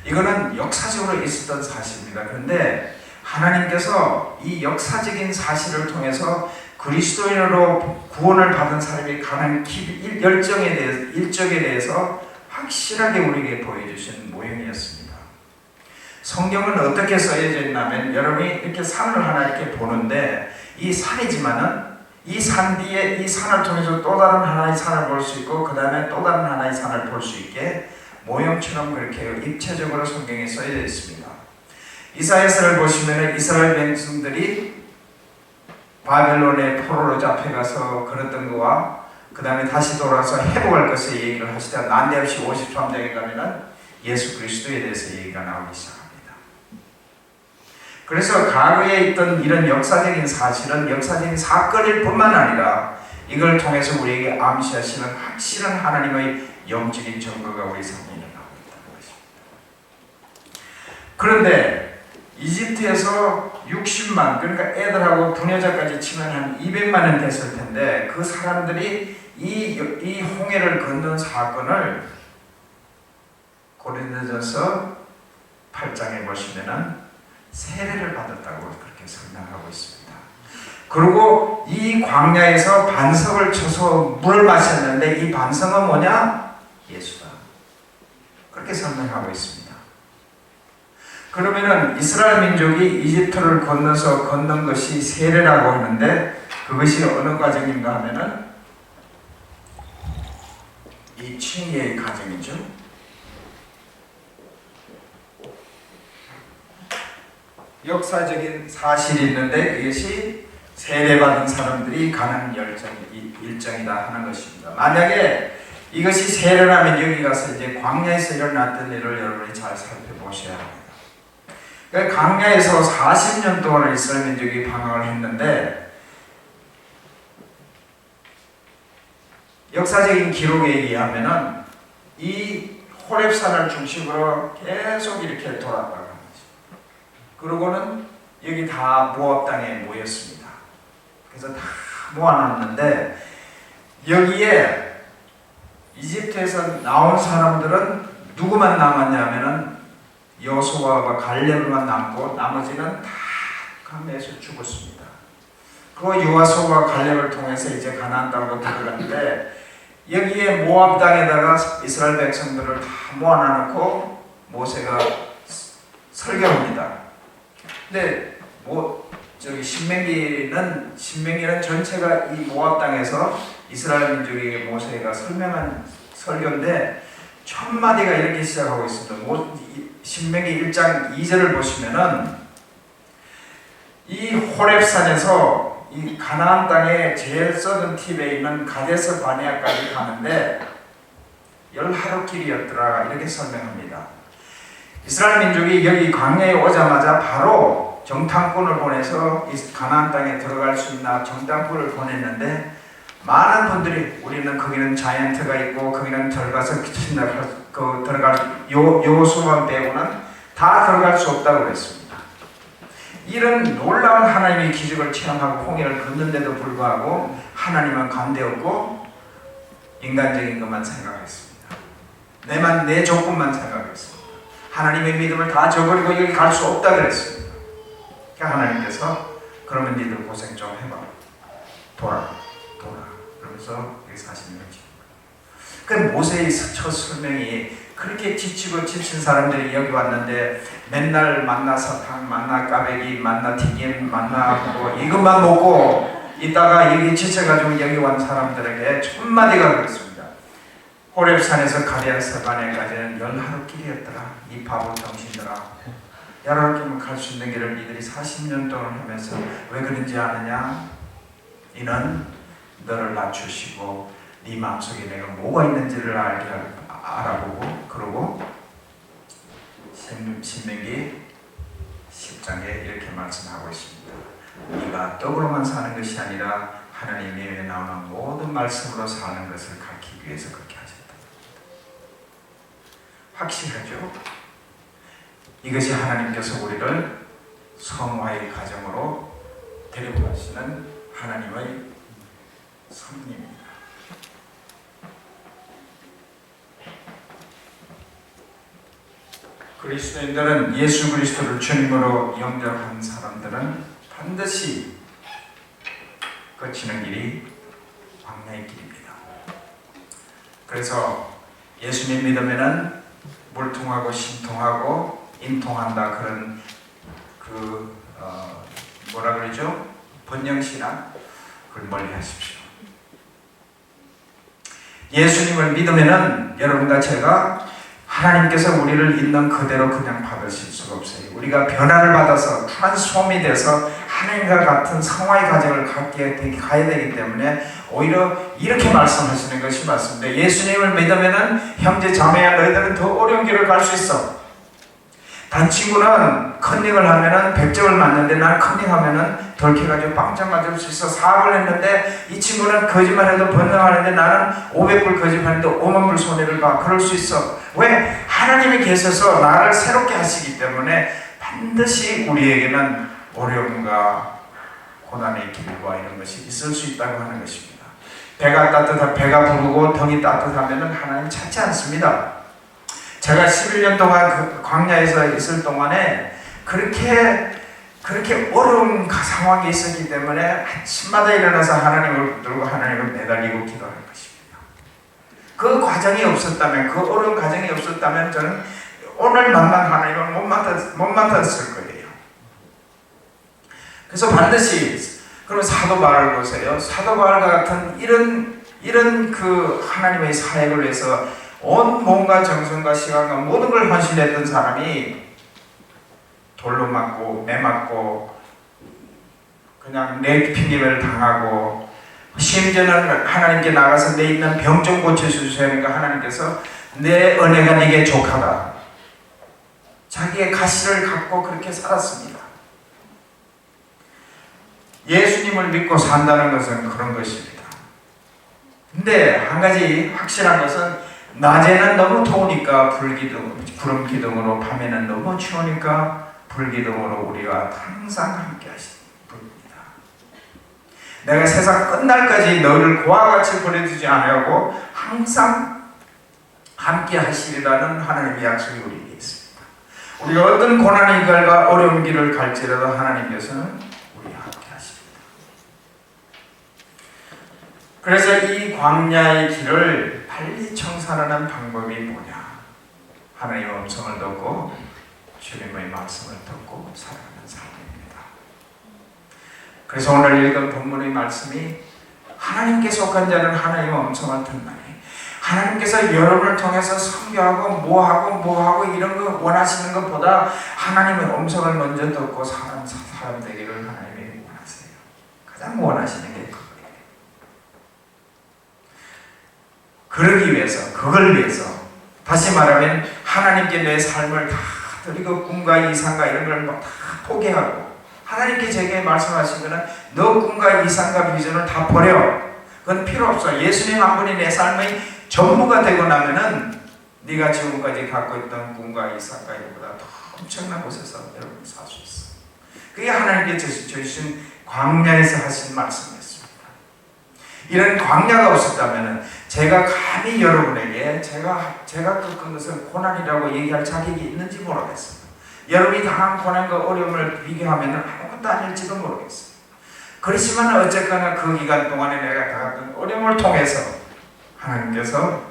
이거는 역사적으로 있었던 사실입니다. 그런데 하나님께서 이 역사적인 사실을 통해서 그리스도인으로 구원을 받은 사람이 가는 일정에 대해서 확실하게 우리에게 보여주신 모형이었습니다. 성경은 어떻게 써여져 있냐면, 여러분이 이렇게 산을 하나 이렇게 보는데 이 산이지만은 이 산 뒤에 이 산을 통해서 또 다른 하나의 산을 볼 수 있고 그 다음에 또 다른 하나의 산을 볼 수 있게 모형처럼 그렇게 입체적으로 성경에 써져 있습니다. 이사야서를 보시면 이스라엘 백성들이 바벨론의 포로로 잡혀가서 그랬던 거와 그 다음에 다시 돌아와서 회복할 것을 얘기를 하시다 난데없이 53장에 가면은 예수 그리스도에 대해서 얘기가 나오기 시작합니다. 그래서 과거에 있던 이런 역사적인 사실은 역사적인 사건일 뿐만 아니라 이걸 통해서 우리에게 암시하시는 확실한 하나님의 영적인 증거가 우리 삶에 일어나고 있다는 것입니다. 그런데 이집트에서 60만, 그러니까 애들하고 부녀자까지 치면 한 200만은 됐을 텐데 그 사람들이 이 홍해를 건넌 사건을 고린도전서 8장에 보시면은 세례를 받았다고 그렇게 설명하고 있습니다. 그리고 이 광야에서 반석을 쳐서 물을 마셨는데 이 반석은 뭐냐? 예수다. 그렇게 설명하고 있습니다. 그러면은 이스라엘 민족이 이집트를 건너서 건넌 것이 세례라고 하는데 그것이 어느 과정인가 하면은 이 칭의의 과정이죠. 역사적인 사실이 있는데 이것이 세례받은 사람들이 가는 일정이다 하는 것입니다. 만약에 이것이 세례라면 여기 가서 이제 광야에서 일어났던 일을 여러분이 잘 살펴보셔야 합니다. 그러니까 광야에서 40년 동안 이스라엘 민족이 방황을 했는데 역사적인 기록에 의하면은 이 호렙산을 중심으로 계속 이렇게 돌았다고 합니다. 그러고는 여기 다 모압 땅에 모였습니다. 그래서 다 모아놨는데 여기에 이집트에서 나온 사람들은 누구만 남았냐면은 여호수아와 갈렙만 남고 나머지는 다 감에서 죽었습니다. 그 여호수아와 갈렙을 통해서 이제 가나안 땅으로 들어갔는데 여기에 모압 땅에다가 이스라엘 백성들을 다 모아놓고 모세가 설교합니다. 근데 신명기는 전체가 이 모압 땅에서 이스라엘 민족에게 모세가 설명한 설교인데 첫 마디가 이렇게 시작하고 있습니다. 신명기 1장 2절을 보시면은 이 호렙산에서 이 가나안 땅의 제일 서든 팁에 있는 가데스 바네아까지 가는데 10하루 길이었더라 이렇게 설명합니다. 이스라엘 민족이 여기 광야에 오자마자 바로 정탐꾼을 보내서 이 가나안 땅에 들어갈 수 있나 정탐꾼을 보냈는데 많은 분들이 우리는 거기는 자이언트가 있고 거기는 들어가서 들어갈 여호수아 빼고는 다 들어갈 수 없다고 그랬습니다. 이런 놀라운 하나님의 기적을 체험하고 홍해를 걷는데도 불구하고 하나님은 간대없고 인간적인 것만 생각했습니다. 내 조건만 생각했습니다. 하나님의 믿음을 다 저버리고 여기 갈 수 없다 그랬습니다. 그러니까 하나님께서 그러면 니들 고생 좀 해봐. 돌아. 그러면서 여기 40년을 지킨 거예요. 그 모세의 첫 설명이 그렇게 지치고 지친 사람들이 여기 왔는데 맨날 만나 사탕, 만나 까베기, 만나 튀김, 만나 뭐 이것만 먹고 있다가 여기 지쳐가지고 여기 온 사람들에게 첫 마디가 그렇습니다. 호렙산에서 가데스 바네아까지는 10하루 길이었더라. 이 바보 정신들아. 10하루 길이면 갈 수 있는 길을 니들이 40년 동안 하면서 왜 그런지 아느냐? 이는 너를 낮추시고 네 마음속에 내가 뭐가 있는지를 알아보고 그러고 신명기 10장에 이렇게 말씀하고 있습니다. 네가 떡으로만 사는 것이 아니라 하나님의 입에 나오는 모든 말씀으로 사는 것을 가르치기 위해서 그렇게 하셨다. 확실하죠? 이것이 하나님께서 우리를 성화의 과정으로 데리고 가시는 하나님의 섭리입니다. 그리스도인들은 예수 그리스도를 주님으로 영접한 사람들은 반드시 거치는 길이 광야의 길입니다. 그래서 예수님 믿으면은 물통하고 신통하고 인통한다 그런 뭐라 그러죠? 번영신앙, 그걸 멀리 하십시오. 예수님을 믿으면은 여러분과 제가 하나님께서 우리를 있는 그대로 그냥 받으실 수가 없어요. 우리가 변화를 받아서 트랜스폼이 돼서 하나님과 같은 성화의 과정을 가야 되기 때문에 오히려 이렇게 말씀하시는 것이 맞습니다. 예수님을 믿으면은 형제 자매야 너희들은 더 어려운 길을 갈 수 있어. 단 친구는 컨닝을 하면은 100점을 맞는데 나는 컨닝하면은 덜켜가지고 빵점 맞을 수 있어. 사업을 했는데 이 친구는 거짓말해도 번영하는데 나는 500불 거짓말했는데 5만 불 손해를 봐. 그럴 수 있어. 왜? 하나님이 계셔서 나를 새롭게 하시기 때문에 반드시 우리에게는 어려움과 고난의 길과 이런 것이 있을 수 있다고 하는 것입니다. 배가 부르고 덩이 따뜻하면 하나님 찾지 않습니다. 제가 11년 동안 그 광야에서 있을 동안에 그렇게 어려운 상황이 있었기 때문에 아침마다 일어나서 하나님을 붙들고 하나님을 매달리고 기도하는 것입니다. 그 과정이 없었다면, 그 어려운 과정이 없었다면 저는 오늘 만난 하나님을 못 만났을 거예요. 그래서 반드시 그럼 사도 바울을 보세요. 사도 바울과 같은 이런 그 하나님의 사역을 위해서 온 몸과 정성과 시간과 모든 걸 헌신했던 사람이 돌로 맞고 매 맞고 그냥 내 핑계를 당하고 심지어는 하나님께 나가서 내 있는 병 좀 고쳐주셔야 하니까 하나님께서 내 은혜가 네게 족하다. 자기의 가시를 갖고 그렇게 살았습니다. 예수님을 믿고 산다는 것은 그런 것입니다. 근데 한 가지 확실한 것은 낮에는 너무 더우니까 구름 기둥으로, 밤에는 너무 추우니까 불기둥으로 우리와 항상 함께 하시는 분입니다. 내가 세상 끝날까지 너희를 고와 같이 보내주지 아니하고 항상 함께 하시리라는 하나님의 약속이 우리에게 있습니다. 우리가 어떤 고난의 길과 어려운 길을 갈지라도 하나님께서는 우리와 함께 하십니다. 그래서 이 광야의 길을 빨리 청산하는 방법이 뭐냐? 하나님의 음성을 듣고 주님의 말씀을 듣고 살아가는 삶입니다. 그래서 오늘 읽은 본문의 말씀이 하나님께 속한 자는 하나님의 음성을 듣나니, 하나님께서 여러분을 통해서 선교하고 뭐하고 이런 거 원하시는 것보다 하나님의 음성을 먼저 듣고 사람 되기를 하나님이 원하세요. 가장 원하시는 게 그거예요. 그러기 위해서, 그걸 위해서, 다시 말하면 하나님께 내 삶을 다 드리고 꿈과 이상과 이런 걸 다 포기하고, 하나님께 제게 말씀하신 거는 너 꿈과 이상과 비전을 다 버려. 그건 필요 없어. 예수님 한 분이 내 삶의 전부가 되고 나면은 네가 지금까지 갖고 있던 꿈과 이상과 이거보다 더 엄청난 곳에서 여러분 살 수 있어. 그게 하나님께 주신 광야에서 하신 말씀이었습니다. 이런 광야가 없었다면은 제가 감히 여러분에게 제가 겪은 것을 고난이라고 얘기할 자격이 있는지 모르겠어요. 여러분이 당한 고난과 어려움을 비교하면 아무것도 아닐지도 모르겠어요. 그렇지만 어쨌거나 그 기간 동안에 내가 당했던 어려움을 통해서 하나님께서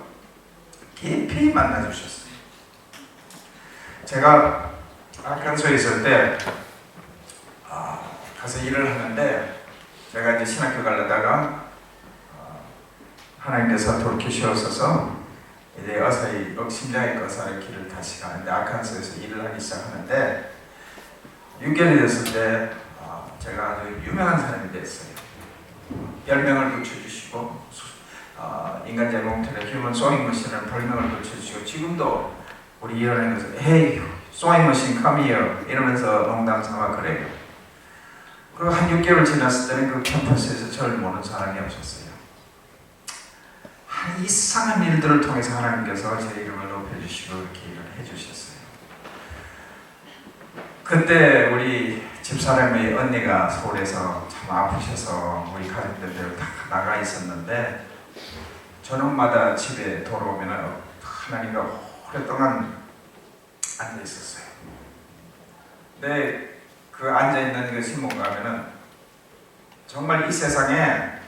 깊이 만나주셨어요. 제가 아칸소에 있을 때 가서 일을 하는데 제가 이제 신학교 가려다가 하나님께서 돌이키시옵소서 이제 어서히 심장외과 의사의 길을 다시 가는데 아칸소에서 일을 하기 시작하는데 6개월이 됐을 때 제가 아주 유명한 사람이 됐어요. 10명을 붙여주시고 인간 제공틀에 휴먼 소잉 머신을 8명을 붙여주시고 지금도 우리 일하는 것을 Hey, 소잉 머신 come here 이러면서 농담 삼아 그래요. 그리고 한 6개월 지났을 때는 그 캠퍼스에서 저를 모르는 사람이 없었어요. 이상한 일들을 통해서 하나님께서 제 이름을 높여주시고 이렇게 일을 해주셨어요. 그때 우리 집사람의 언니가 서울에서 참 아프셔서 우리 가족들 다 나가 있었는데 저녁마다 집에 돌아오면 하나님과 오랫동안 앉아 있었어요. 근데 그 앉아 있는 것이 뭔가 하면은 정말 이 세상에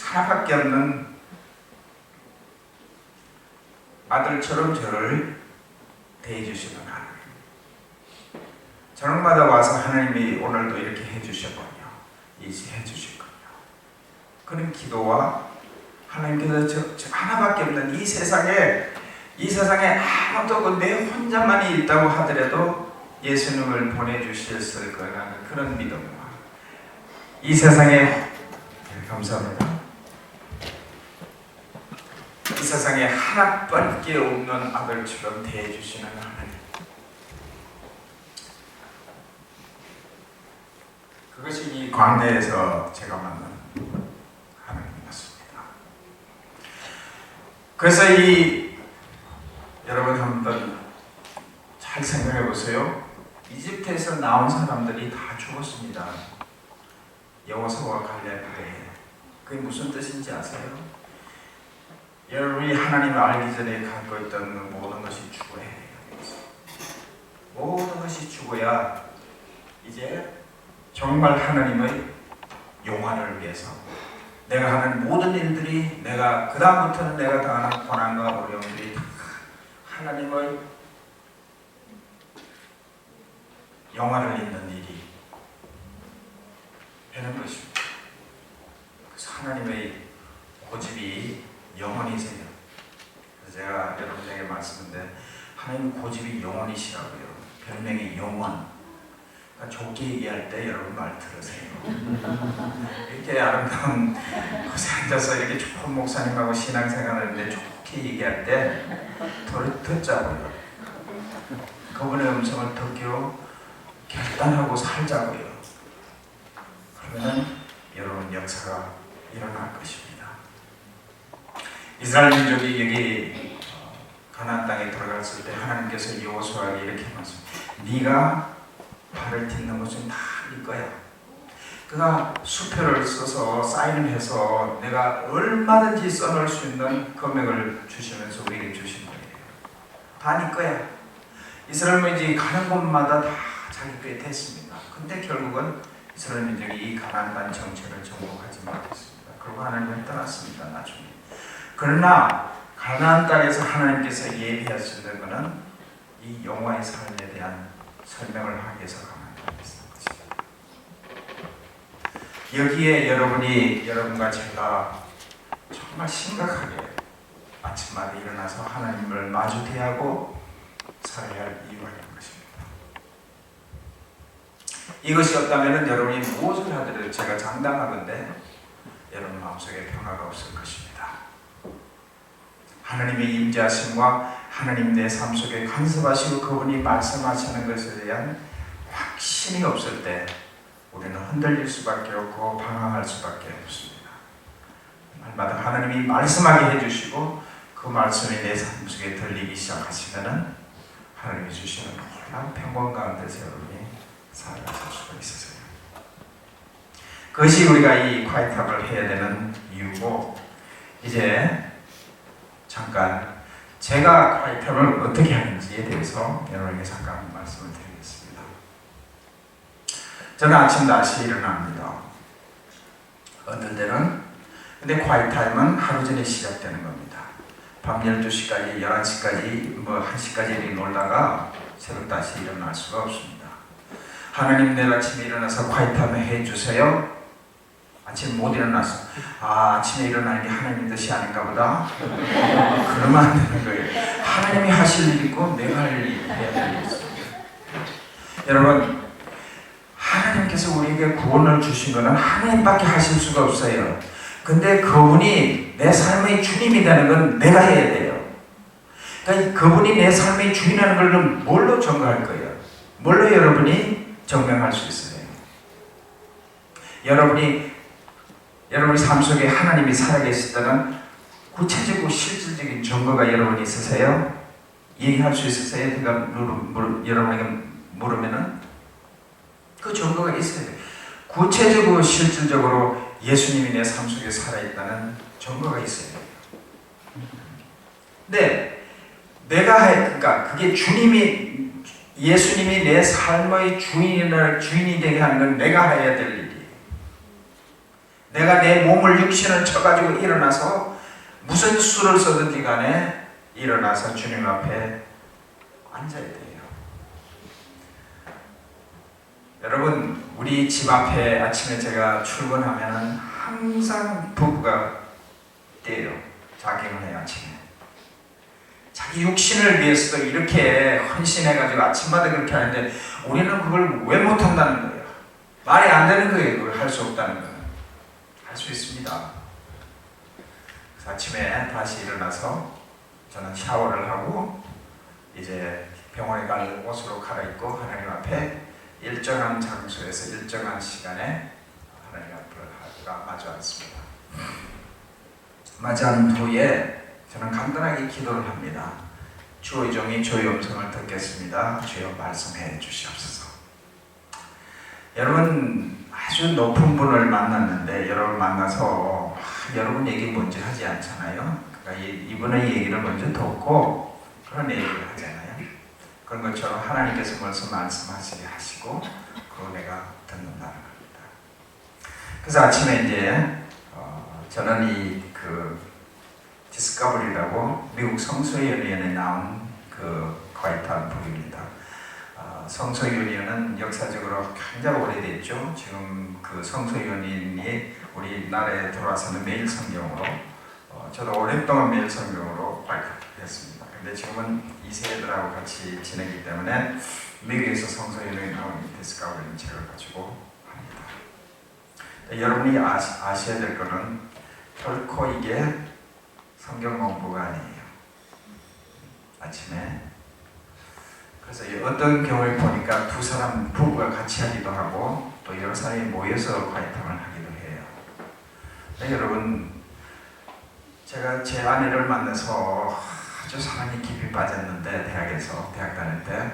하나밖에 없는 아들처럼 저를 대해주시는 하나님. 저녁마다 와서 하나님이 오늘도 이렇게 해주셨군요. 해주실 거예요. 그런 기도와 하나님께서 저 하나밖에 없는 이 세상에 아무도 내 혼자만이 있다고 하더라도 예수님을 보내주셨을 거라는 그런 믿음과 이 세상에 감사합니다. 이 세상에 하나밖에 없는 아들처럼 대해주시는 하나님, 그것이 이 광야에서 제가 만난 하나님이었습니다. 그래서 여러분 한번 잘 생각해 보세요. 이집트에서 나온 사람들이 다 죽었습니다. 여호수아와 갈렙에. 그게 무슨 뜻인지 아세요? 여러분이 하나님을 알기 전에 갖고 있던 모든 것이 죽어야 해요. 모든 것이 죽어야 이제 정말 하나님의 영화를 위해서 내가 하는 모든 일들이 그 다음부터는 내가 당하는 고난과 어려움들이 다 하나님의 영화를 잇는 일이 되는 것입니다. 그래서 하나님의 고집이 영원히 세요. 그래서 제가 여러분에게 말씀드렸는데 하나님 고집이 영원이시라고요. 별명이 영원. 그러니까 좋게 얘기할 때 여러분 말 들으세요. 이렇게 아름다운 곳에 앉아서 이렇게 좋은 목사님하고 신앙생활을 하는데 좋게 얘기할 때 듣자고요. 그분의 음성을 듣기로 결단하고 살자고요. 그러면 여러분 역사가 일어날 것입니다. 이스라엘 민족이 여기 가나안 땅에 들어갔을 때 하나님께서 여호수아에게 이렇게 말씀하셨습니다. 네가 발을 딛는 것은 다 네 거야. 그가 수표를 써서 사인을 해서 내가 얼마든지 써놓을 수 있는 금액을 주시면서 우리에게 주신 거예요. 다 네 거야. 이스라엘 민족이 가는 곳마다 다 자기 께 됐습니다. 근데 결국은 이스라엘 민족이 이 가나안 땅 정체를 정복하지 못했습니다. 그리고 하나님은 떠났습니다. 나중에. 그러나 가나안 땅에서 하나님께서 예비하시는 것은 이 영화의 삶에 대한 설명을 하기 위해서 가나안 땅에 있는 것입니다. 여기에 여러분과 제가 정말 심각하게 아침마다 일어나서 하나님을 마주 대하고 살아야 할 이유가 있는 것입니다. 이것이 없다면 여러분이 무엇을 하더라도 제가 장담하건대 여러분 마음속에 평화가 없을 것입니다. 하나님의 임재하심과 하나님 내 삶 속에 간섭하시고 그분이 말씀하시는 것에 대한 확신이 없을 때 우리는 흔들릴 수밖에 없고 방황할 수밖에 없습니다. 날마다 하나님이 말씀하게 해주시고 그 말씀이 내 삶 속에 들리기 시작하시면 하나님이 주시는 놀라운 평강 가운데서 여러분이 살아갈 수가 있으세요. 그것이 우리가 이 콰이탑을 해야 되는 이유고, 이제 잠깐 제가 콰이탑을 어떻게 하는지에 대해서 여러분에게 잠깐 말씀을 드리겠습니다. 저는 아침 다시 일어납니다. 어떤 때는 근데 콰이타임은 하루 전에 시작되는 겁니다. 밤 12시까지 11시까지 1시까지 이렇게 놀다가 새벽 다시 일어날 수가 없습니다. 하나님 내일 아침에 일어나서 콰이타임 해주세요. 아침에 못 일어났어. 아침에 일어나는 게 하나님 뜻이 아닌가 보다. 그러면 안 되는 거예요. 하나님이 하실 일 있고 내가 할 일이 해야 될 일이 있어요. 여러분, 하나님께서 우리에게 구원을 주신 것은 하나님밖에 하실 수가 없어요. 근데 그분이 내 삶의 주님이 되는 건 내가 해야 돼요. 그러니까 그분이 내 삶의 주인이라는 걸 뭘로 증거할 거예요? 뭘로 여러분이 증명할 수 있어요? 여러분이 삶 속에 하나님이 살아계시다는 구체적이고 실질적인 증거가 여러분이 있으세요? 얘기할 수 있으세요? 제가 여러분에게 물으면은 그 증거가 있어요. 구체적으로 실질적으로 예수님이 내 삶 속에 살아있다는 증거가 있어요. 근데 그러니까 그게 예수님이 내 삶의 주인이 되게 하는 건 내가 해야 될 일이에요. 내가 내 몸을 육신을 쳐가지고 일어나서 무슨 수를 써든지 간에 일어나서 주님 앞에 앉아야 돼요. 여러분, 우리 집 앞에 아침에 제가 출근하면은 항상 부부가 떼요. 자경을 해요. 아침에 자기 육신을 위해서도 이렇게 헌신해가지고 아침마다 그렇게 하는데 우리는 그걸 왜 못한다는 거예요. 말이 안 되는 거예요. 그걸 할 수 없다는 거는. 할 수 있습니다. 그래서 아침에 다시 일어나서 저는 샤워를 하고 이제 병원에 갈 옷으로 갈아입고 하나님 앞에 일정한 장소에서 일정한 시간에 하나님 앞을 마주 앉습니다. 맞이한 후에 저는 간단하게 기도를 합니다. 주의 종이 주의 음성을 듣겠습니다. 주여 말씀해 주시옵소서. 여러분, 아주 높은 분을 만났는데 여러분 만나서 여러분 얘기 먼저 하지 않잖아요. 그러니까 이분의 얘기를 먼저 듣고 그런 얘기를 하잖아요. 그런 것처럼 하나님께서 벌써 말씀하시게 하시고 그거 내가 듣는다는 겁니다. 그래서 아침에 이제 저는 디스커버리라고 미국 성서연의원에 나온 그 과이탈 북입니다. 성서연의원은 역사적으로 굉장히 오래됐죠. 지금 그 성서연의원이 우리나라에 들어와서는 매일 성경으로 저도 오랫동안 매일 성경으로 발표했습니다. 근데 지금은 이 세대들하고 같이 지내기 때문에 미국에서 성서연의원에 나온 디스커버리 책을 가지고 합니다. 여러분이 아셔야 될 거는 결코 이게 성경 공부가 아니에요. 아침에 그래서 어떤 경우에 보니까 두 사람 부부가 같이 하기도 하고 또 여러 사람이 모여서 과이탐을 하기도 해요. 근데 여러분, 제가 제 아내를 만나서 아주 사랑이 깊이 빠졌는데 대학 다닐 때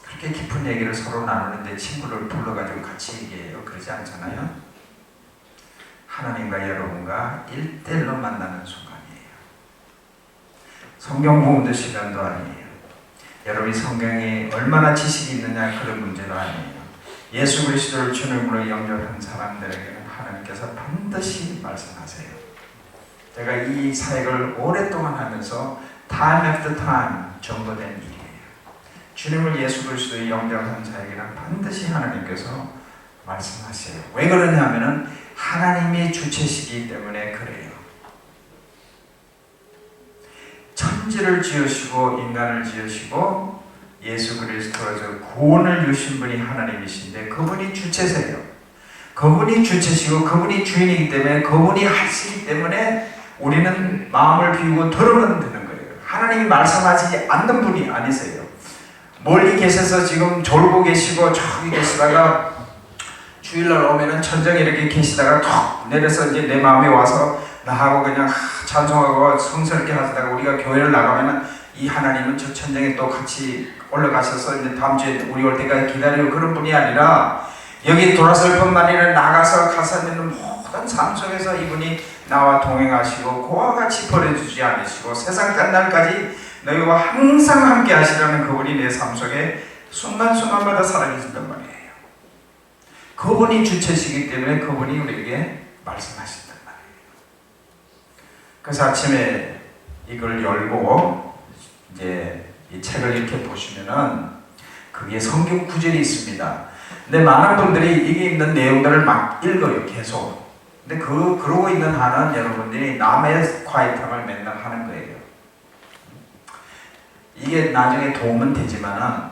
그렇게 깊은 얘기를 서로 나누는데 친구를 불러가지고 같이 얘기해요. 그러지 않잖아요. 하나님과 여러분과 1대1로 만나는 순간이에요. 성경 공부 시간도 아니에요. 여러분이 성경에 얼마나 지식이 있느냐 그런 문제도 아니에요. 예수 그리스도를 주님으로 영접한 사람들에게는 하나님께서 반드시 말씀하세요. 제가 이 사역을 오랫동안 하면서 time after time 전거된 일이에요. 주님을 예수 그리스도의 영접한 자에게는 반드시 하나님께서 말씀하세요. 왜 그러냐면은 하나님이 주체시기 때문에 그래요. 천지를 지으시고 인간을 지으시고 예수 그리스도에서 구원을 주신 분이 하나님이신데 그분이 주체세요. 그분이 주체시고 그분이 주인이기 때문에 그분이 하시기 때문에 우리는 마음을 비우고 들으면 되는 거예요. 하나님이 말씀하지 않는 분이 아니세요. 멀리 계셔서 지금 졸고 계시고 저기 계시다가 주일날 오면은 천정에 이렇게 계시다가 툭 내려서 이제 내 마음에 와서 나하고 그냥 찬송하고 성스럽게 하시다가 우리가 교회를 나가면은 이 하나님은 저 천정에 또 같이 올라가셔서 이제 다음 주에 우리 올 때까지 기다리고 그런 분이 아니라 여기 돌아설 뿐만 아니라 나가서 가서 있는 모든 삶 속에서 이분이 나와 동행하시고 그와 같이 버려주지 않으시고 세상 끝날까지 너희와 항상 함께 하시라는 그분이 내 삶 속에 순간순간마다 살아계신단 말이에요. 그분이 주체시기 때문에 그분이 우리에게 말씀하신단 말이에요. 그래서 아침에 이걸 열고 이제 이 책을 이렇게 보시면은 그게 성경 구절이 있습니다. 근데 많은 분들이 이게 있는 내용들을 막 읽어요, 계속. 근데 그러고 있는 한은 여러분들이 남의 과이탐을 맨날 하는 거예요. 이게 나중에 도움은 되지만은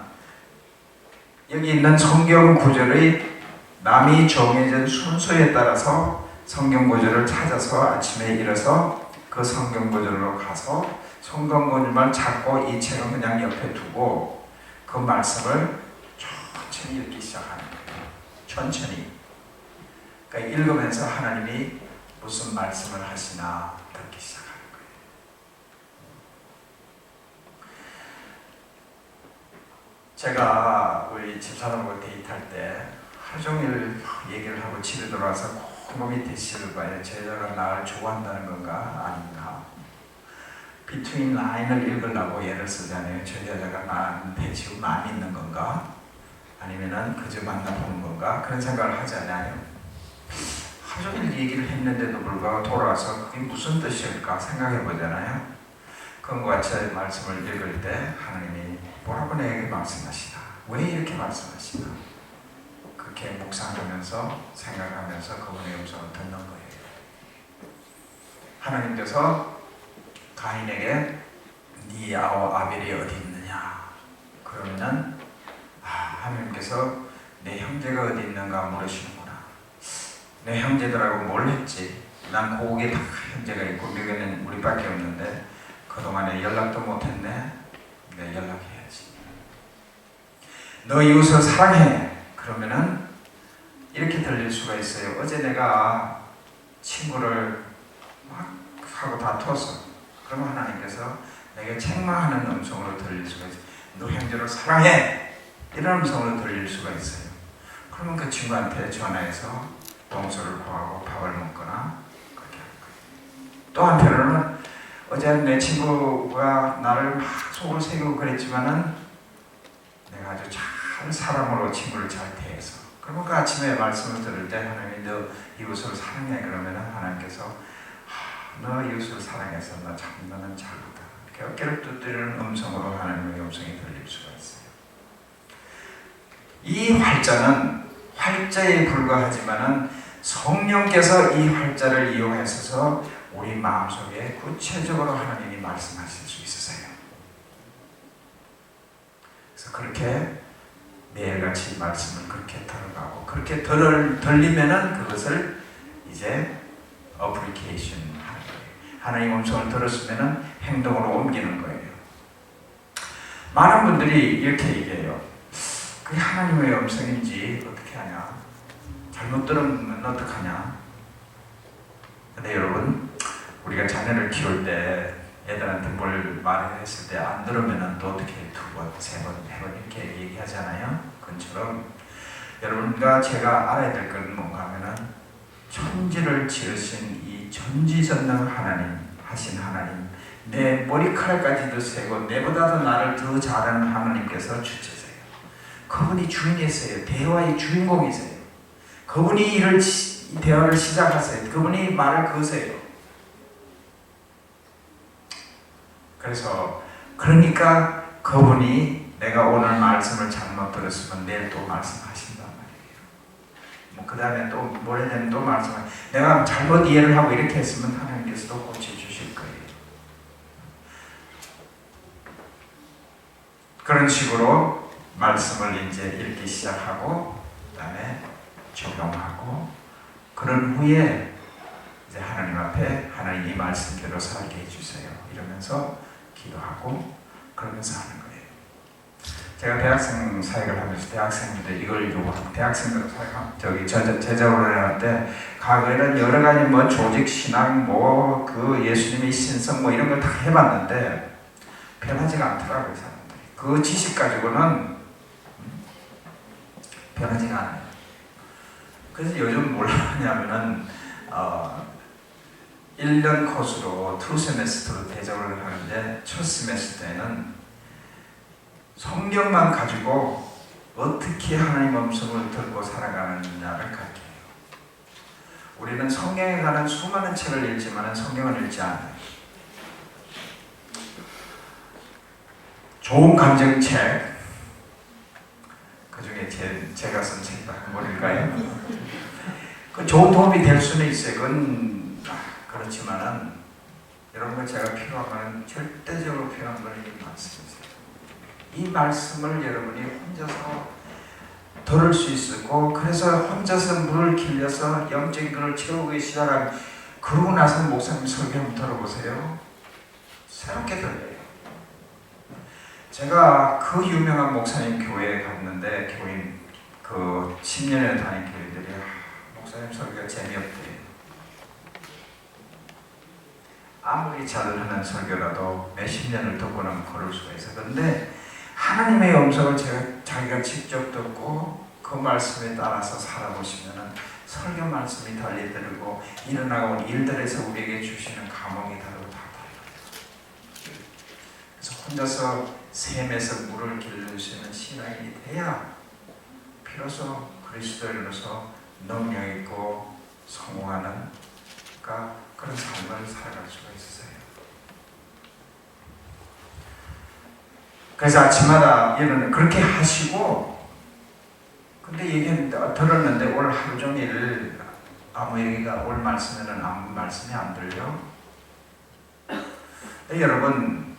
여기 있는 성경 구절의 남이 정해진 순서에 따라서 성경 구절을 찾아서 아침에 일어서 그 성경 구절로 가서 성경 구절만 찾고 이 책은 그냥 옆에 두고 그 말씀을 천천히 읽기 시작하는 거예요. 천천히. 그러니까 읽으면서 하나님이 무슨 말씀을 하시나 듣기 시작하는 거예요. 제가 우리 집사람하고 데이트할 때 하루 종일 얘기를 하고 집에 들어와서 곰곰이 대시를 봐요. 제 여자가 나를 좋아한다는 건가 아닌가. Between line을 읽으려고 예를 쓰잖아요. 저 여자가 나한테 지금 마음이 있는 건가 아니면은 그저 만나보는 건가 그런 생각을 하잖아요. 하루 종일 얘기를 했는데도 불구하고 돌아와서 그게 무슨 뜻일까 생각해 보잖아요. 그것과 같이 말씀을 읽을 때 하나님이 뭐라고 내게 말씀하시나, 왜 이렇게 말씀하시나, 그렇게 묵상하면서 생각하면서 그분의 음성을 듣는 거예요. 하나님께서 가인에게 네 아우 아벨이 어디 있느냐 그러면은 하나님께서 내 형제가 어디 있는가 물으시는구나. 내 형제들하고 뭘 했지? 난 고국에 다 형제가 있고 미국에는 우리밖에 없는데 그동안에 연락도 못했네. 내 연락해야지. 너 이웃을 사랑해. 그러면은 이렇게 들릴 수가 있어요. 어제 내가 친구를 막 하고 다투었어. 그러면 하나님께서 내게 책망하는 음성으로 들릴 수가 있어요. 너 형제를 사랑해. 이런 음성으로 들릴 수가 있어요. 그러면 그 친구한테 전화해서 동서를 구하고 밥을 먹거나 그렇게 하는 거예요. 또 한편으로는 어제 내 친구가 나를 막 속을 새기고 그랬지만은 내가 아주 잘 사랑으로 친구를 잘 대해서 그러면 그 아침에 말씀을 들을 때 하나님이 너 이웃을 사랑해 그러면 하나님께서 너 이웃을 사랑해서 너는 잘하다 이렇게 어깨를 두드리는 음성으로 하나님의 음성이 들릴 수가 있어요. 이 활자는 활자에 불과하지만은 성령께서 이 활자를 이용하셔서 우리 마음속에 구체적으로 하나님이 말씀하실 수 있으세요. 그래서 그렇게 매일같이 말씀을 그렇게 들어가고 그렇게 들리면은 그것을 이제 어플리케이션 하는 거예요. 하나님 음성을 들었으면은 행동으로 옮기는 거예요. 많은 분들이 이렇게 얘기해요. 그게 하나님의 음성인지 어떻게 하냐? 잘못 들으면 어떡하냐? 근데 여러분, 우리가 자녀를 키울 때 애들한테 뭘 말했을 때 안 들으면 또 어떻게 두 번, 세 번, 네 번 이렇게 얘기하잖아요. 그것처럼 여러분과 제가 알아야 될 건 뭔가 하면은 천지를 지으신 이 전지전능 하나님 하신 하나님, 내 머리카락까지도 세고 내보다도 나를 더 잘 아는 하나님께서 주체세요. 그분이 주인이세요. 대화의 주인공이세요. 그분이 대화를 시작하세요. 그분이 말을 거세요. 그러니까 그분이 내가 오늘 말씀을 잘못 들었으면 내일 또 말씀하신단 말이에요. 그 다음에 또 모레는 또 말씀을 내가 잘못 이해를 하고 이렇게 했으면 하나님께서도 고쳐주실 거예요. 그런 식으로 말씀을 이제 읽기 시작하고 그 다음에 적용하고 그런 후에 이제 하나님 앞에 하나님 이 말씀대로 살게 해주세요. 이러면서 기도하고 그러면서 하는 거예요. 제가 대학생 사역을 하면서 대학생들 이걸 요구하고 대학생들 제자훈련을 할 때 과거에는 여러 가지 뭐 조직 신앙 뭐 그 예수님의 신성 뭐 이런 걸 다 해봤는데 변하지가 않더라고요. 사람들이. 그 지식 가지고는 변하지가 않아요. 그래서 요즘 뭘 하냐면은 1년 코스로 2세메스터로 대접을 하는데 첫 세메스터에는 성경만 가지고 어떻게 하나님 음성을 듣고 살아가느냐를 가르쳐요. 우리는 성경에 관한 수많은 책을 읽지만 성경을 읽지 않아요. 좋은 감정책, 그 중에 제가 쓴 책도 한번 읽을까요? 그 좋은 도움이 될 수는 있어요. 그건 그렇지만은 여러분과 제가 필요한 것은 절대적으로 필요한 것은 이 말씀이세요. 이 말씀을 여러분이 혼자서 들을 수 있고 그래서 혼자서 물을 길려서 영적인 것을 채우기 시작하면 그러고 나서 목사님 설교 한번 들어보세요. 새롭게 들려요. 제가 그 유명한 목사님 교회에 갔는데 교인 그 10년을 다닌 교인들이 목사님 설교가 재미없대요. 아무리 잘하는 설교라도 몇십 년을 듣고는 걸을 수가 있어요. 그런데 하나님의 음성을 자기가 직접 듣고 그 말씀에 따라서 살아보시면 설교 말씀이 달리 들고 일어나고 온 일들에서 우리에게 주시는 감흥이 다르고 다 달라요. 그래서 혼자서 샘에서 물을 길를 수 있는 신앙이 돼야 비로소 그리스도인으로서 능력 있고 성공하는 그런 삶을 살아갈 수가 있으세요. 그래서 아침마다 그렇게 하시고 근데 들었는데 올 하루 종일 아무 얘기가 올 말씀에는 아무 말씀이 안 들려. 여러분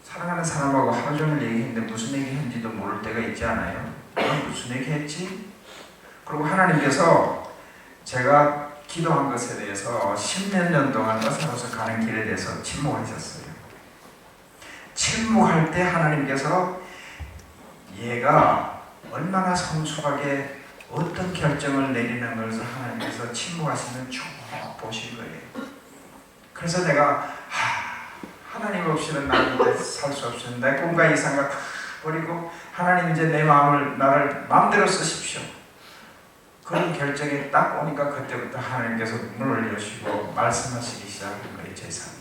사랑하는 사람하고 하루 종일 얘기했는데 무슨 얘기했는지도 모를 때가 있지 않아요? 무슨 얘기했지? 그리고 하나님께서 제가 기도한 것에 대해서 10몇 년 동안 의사로서 가는 길에 대해서 침묵하셨어요. 침묵할 때 하나님께서 얘가 얼마나 성숙하게 어떤 결정을 내리는 것을 하나님께서 침묵하시면 쭉 보신 거예요. 그래서 내가 하나님 없이는 나는 살 수 없습니다. 내 꿈과 이상과 버리고 하나님 이제 내 마음을 나를 마음대로 쓰십시오. 그런 결정이 딱 오니까 그때부터 하나님께서 문을 여시고 말씀하시기 시작한 거예요. 제 삶에.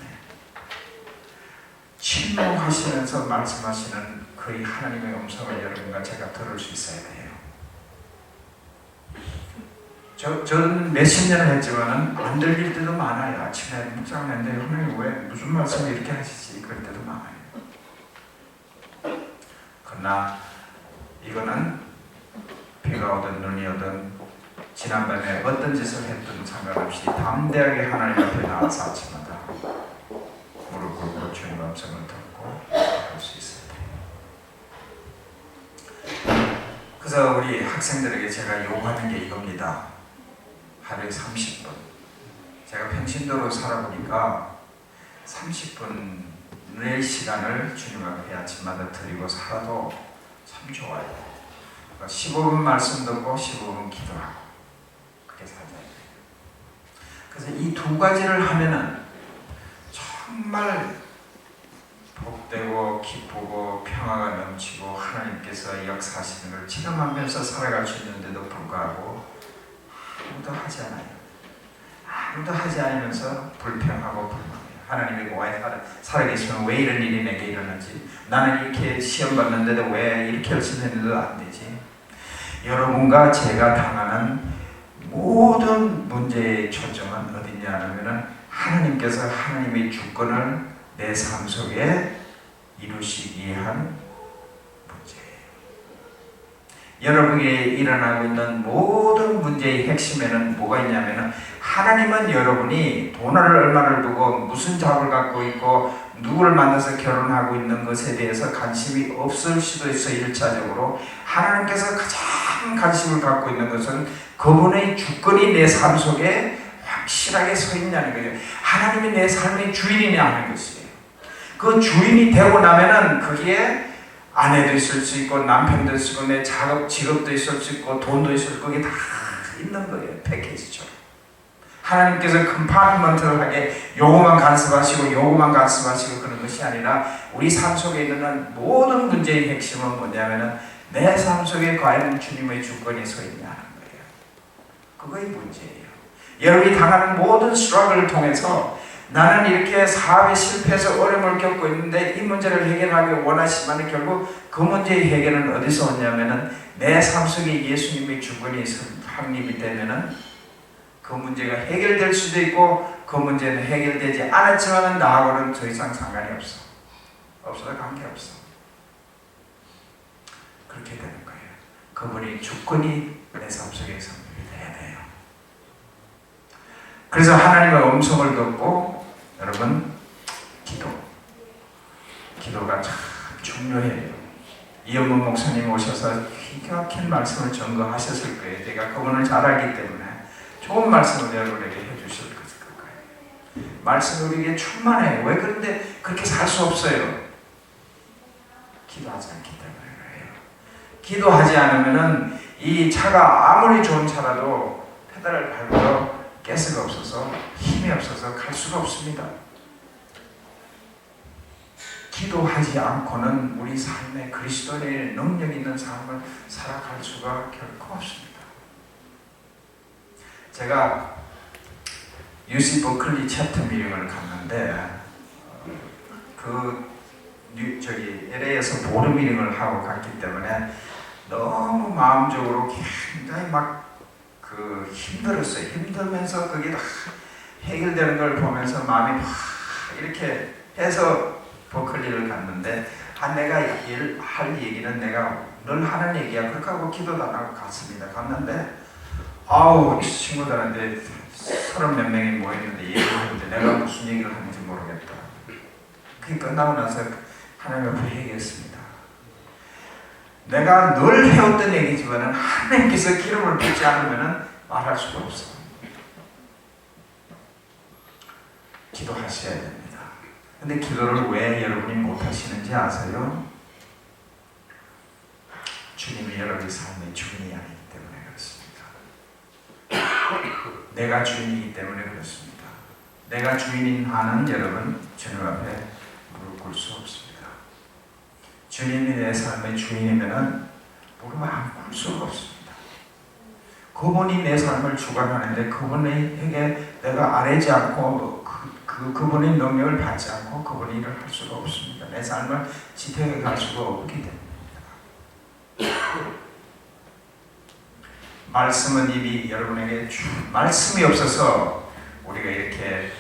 침묵하시면서 말씀하시는 그 하나님의 음성을 여러분과 제가 들을 수 있어야 돼요. 저는 몇십 년을 했지만은 안 들릴 때도 많아요. 아침에 묵상을 했는데 하나님 왜 무슨 말씀을 이렇게 하시지? 그럴 때도 많아요. 그러나 이거는 비가 오든 눈이 오든 지난밤에 어떤 짓을 했든 상관없이 담대하게 하나님 앞에 나와서 아침마다 무릎 꿇고 주님 음성을 듣고 할 수 있어요. 그래서 우리 학생들에게 제가 요구하는 게 이겁니다. 하루에 30분. 제가 평신도로 살아보니까 30분의 시간을 주님 앞에 아침마다 드리고 살아도 참 좋아요. 15분 말씀 듣고 15분 기도하고 그렇게 살아야 돼요. 그래서 이 두 가지를 하면은 정말 복되고 기쁘고 평화가 넘치고 하나님께서 역사하시는 걸 체험하면서 살아갈 수 있는데도 불구하고 아무도 하지 않아요. 아무도 하지 않으면서 불평하고 불만해요. 하나님이 왜 살아계시면 왜 이런 일이 내게 일어나지? 나는 이렇게 시험 봤는데도 왜 이렇게 열심히 했는데도 안 되지? 여러분과 제가 당하는 모든 문제의 초점은 어디냐 하면 하나님께서 하나님의 주권을 내 삶 속에 이루시기 위한 문제예요. 여러분에게 일어나고 있는 모든 문제의 핵심에는 뭐가 있냐면 하나님은 여러분이 돈을 얼마를 두고 무슨 잡을 갖고 있고 누구를 만나서 결혼하고 있는 것에 대해서 관심이 없을 수도 있어요. 1차적으로 하나님께서 가장 관심을 갖고 있는 것은 그분의 주권이 내 삶 속에 확실하게 서 있냐는 거예요. 하나님이 내 삶의 주인이냐 하는 것이에요. 그 주인이 되고 나면은 거기에 아내도 있을 수 있고 남편도 있을 수 있고 내 직업도 있을 수 있고 돈도 있을 수 있고 그게 다 있는 거예요. 패키지처럼. 하나님께서 컴파트먼트하게 요거만 간섭하시고 요거만 간섭하시고 그런 것이 아니라 우리 삶 속에 있는 모든 문제의 핵심은 뭐냐면은 내 삶 속에 과연 주님의 주권이 서 있냐 하는 거예요. 그거의 문제예요. 여러분이 당하는 모든 스트러글을 통해서 나는 이렇게 사업에 실패해서 어려움을 겪고 있는데 이 문제를 해결하기 원하시면 결국 그 문제의 해결은 어디서 오냐면은 내 삶 속에 예수님의 주권이 확립이 되면은 그 문제가 해결될 수도 있고 그 문제는 해결되지 않았지만 나하고는 더 이상 상관이 없어. 없어도 관계없어. 그렇게 되는 거예요. 그분이 주권이 내 삶 속에 성립이 돼야 돼요. 그래서 하나님의 음성을 듣고 여러분 기도가 참 중요해요. 이영문 목사님 오셔서 기가 막힌 말씀을 전거하셨을 거예요. 제가 그분을 잘 알기 때문에 좋은 말씀을 여러분에게 해주실 거예요. 말씀이 우리에게 충만해요. 왜 그런데 그렇게 살 수 없어요? 기도하지 않기 때문에 그래요. 기도하지 않으면은 이 차가 아무리 좋은 차라도 페달을 밟아도 가스가 없어서 힘이 없어서 갈 수가 없습니다. 기도하지 않고는 우리 삶에 그리스도의 능력 있는 삶을 살아갈 수가 결코 없습니다. 제가 UC 버클리 챕터 미팅을 갔는데 LA에서 보름 미팅을 하고 갔기 때문에 너무 마음적으로 굉장히 힘들었어요. 힘들면서 그게 다 해결되는 걸 보면서 마음이 이렇게 해서 버클리를 갔는데 내가 할 얘기는 내가 늘 하는 얘기야. 그렇게 하고 기도도 안 하고 갔습니다. 갔는데 아우 친구들한테 30몇 명이 모였는데 얘기를 했는데 내가 무슨 얘기를 하는지 모르겠다. 그게 끝나고 나서 하나님 앞에 회개했습니다. 내가 늘 해왔던 얘기지만 하나님께서 기름을 붓지 않으면 말할 수가 없어. 기도하셔야 됩니다. 근데 기도를 왜 여러분이 못하시는지 아세요? 주님이 여러분의 삶의 주인이 아니기 때문에 그렇습니다. 내가 주인이기 때문에 그렇습니다. 내가 주인인 한은 여러분 주님 앞에 무릎 꿇을 수 없습니다. 주님이 내 삶의 주인이면 무릎 안 꿇을 수가 없습니다. 그분이 내 삶을 주관하는데 그분에게 내가 아뢰지 않고 그분의 능력을 받지 않고 그분의 일을 할 수가 없습니다. 내 삶을 지탱해 갈 수가 없기 때문입니다. 말씀은 이미 여러분에게 말씀이 없어서 우리가 이렇게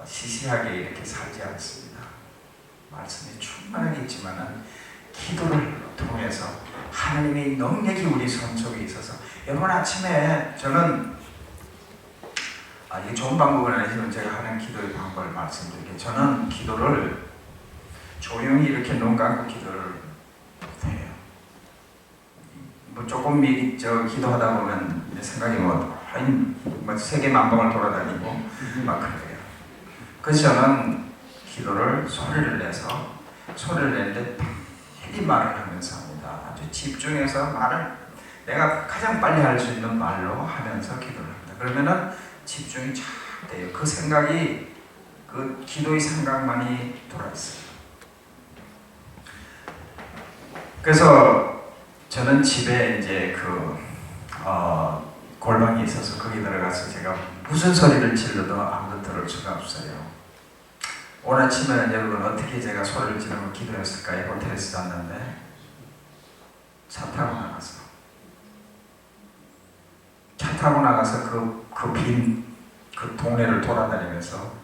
시시하게 이렇게 살지 않습니다. 말씀이 충만하게 있지만은 기도를 통해서 하나님의 능력이 우리 손 속에 있어서 여러분 아침에 저는 이게 좋은 방법은 아니지만 제가 하는 기도의 방법을 말씀드릴게요. 저는 기도를 조용히 이렇게 눈 감고 기도를 해요. 뭐 조금 기도하다 보면 내 생각이 뭐 세계 만방을 돌아다니고 막 그래요. 그래서 저는 기도를 소리를 내는데 빨리 말을 하면서 합니다. 아주 집중해서 내가 가장 빨리 할 수 있는 말로 하면서 기도를 합니다. 그러면은 집중이 쫙 돼요. 그 생각이 그 기도의 생각만이 돌아있어요. 그래서 저는 집에 이제 골방이 있어서 거기 들어가서 제가 무슨 소리를 질러도 아무도 들을 수가 없어요. 오늘 아침에는 여러분 어떻게 제가 소리를 지르고 기도했을까요? 호텔에서 잤는데 차 타고 나가서 그 동네를 돌아다니면서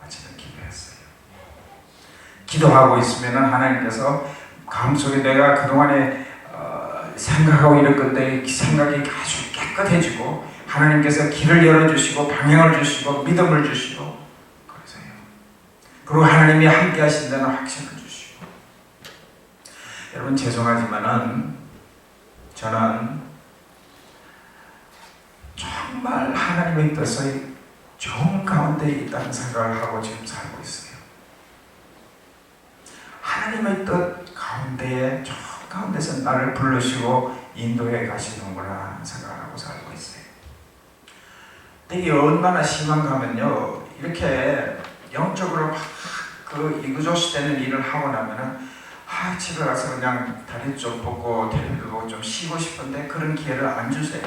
아침에 기도했어요. 기도하고 있으면 하나님께서 마음속에 내가 그동안에 생각하고 이럴 건데 생각이 아주 깨끗해지고 하나님께서 길을 열어주시고 방향을 주시고 믿음을 주시고 그러세요. 그리고 하나님이 함께 하신다는 확신을 주시고. 여러분 죄송하지만은 저는 정말 하나님의 뜻의 정 가운데 있다는 생각을 하고 지금 살고 있어요. 하나님의 뜻 가운데에 저 가운데서 나를 부르시고 인도해 가시는구나 하는 생각을 하고 살고 있어요. 이게 얼마나 심한가 하면요, 이렇게 영적으로 막 이구조시되는 일을 하고 나면은 집에 가서 그냥 다리 좀 뻗고 텔레비전 보고 좀 쉬고 싶은데 그런 기회를 안 주세요.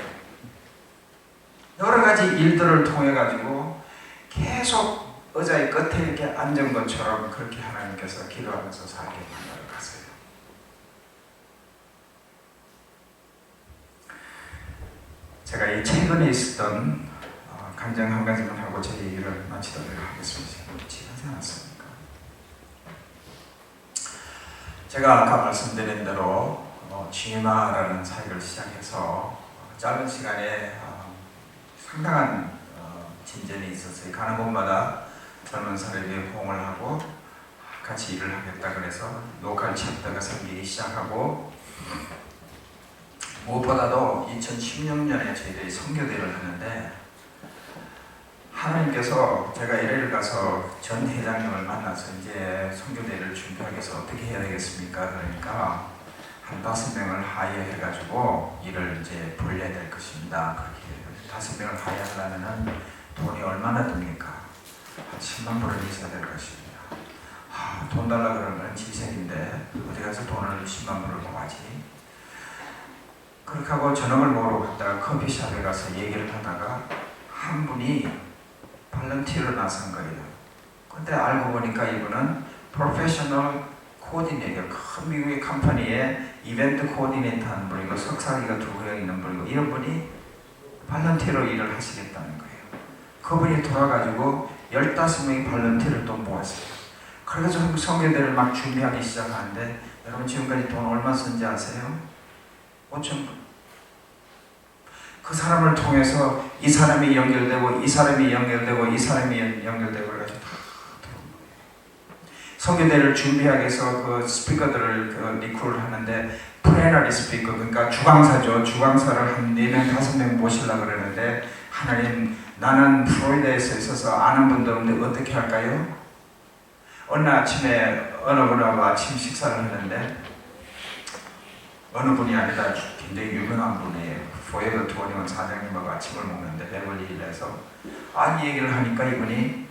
여러 가지 일들을 통해 가지고 계속 의자의 끝에 이렇게 앉은 것처럼 그렇게 하나님께서 기도하면서 살게 만들어 가세요. 제가 이 최근에 있었던 간증 한 가지만 하고 제 얘기를 마치도록 하겠습니다. 지나지 않았습니까? 제가 아까 말씀드린 대로 GMA라는 사역을 시작해서 짧은 시간에 상당한 진전이 있었어요. 가는 곳마다 젊은 사람들이 호응을 하고 같이 일을 하겠다 그래서 로컬 챕터가 생기기 시작하고, 무엇보다도 2016년에 저희들이 선교대회를 하는데 하나님께서 제가 LA를 가서 전 회장님을 만나서 이제 선교대회를 준비하기 위해서 어떻게 해야 되겠습니까? 그러니까 한 5명을 하이어해가지고 일을 이제 벌려야 될 것입니다. 그렇게 5명을 하이어하려면은 돈이 얼마나 듭니까? 한 10만 불을 있어야 될 것입니다. 돈 달라 그러면 지색인데 어디 가서 돈을 10만 불을 구하지? 그렇게 하고 저녁을 먹으러 갔다가 커피숍에 가서 얘기를 하다가 한 분이 발런티어로 나선 거예요. 근데 알고 보니까 이분은 프로페셔널 코디네이터, 큰 미국의 컴퍼니에 이벤트 코디네이터 하는 분이고 석사기가 2명 있는 분이고, 이런 분이 발런티어로 일을 하시겠다는 거예요. 그분이 돌아가지고 15명의 발런티어를 또 모았어요. 그래서 성교대를 막 준비하기 시작하는데 여러분 지금까지 돈 얼마 쓴지 아세요? 5천 불. 그 사람을 통해서 이 사람이 연결되고 이 사람이 연결되고 이 사람이 연결되고 그래가지고 다 들어온 거예요. 성교대를 준비하기 위해서 그 스피커들을 그 리크를 하는데 프레너리 스피커, 그러니까 주강사죠. 주강사를 한 4명, 5명 모시려고 그러는데 하나님, 나는 플로리다에서 있어서 아는 분도 없는데 어떻게 할까요? 어느 아침에 어느 분하고 아침 식사를 했는데 어느 분이 아니라 굉장히 유명한 분이에요. 포에버 21 사장님하고 아침을 먹는데 베벌리힐에서 이 얘기를 하니까 이분이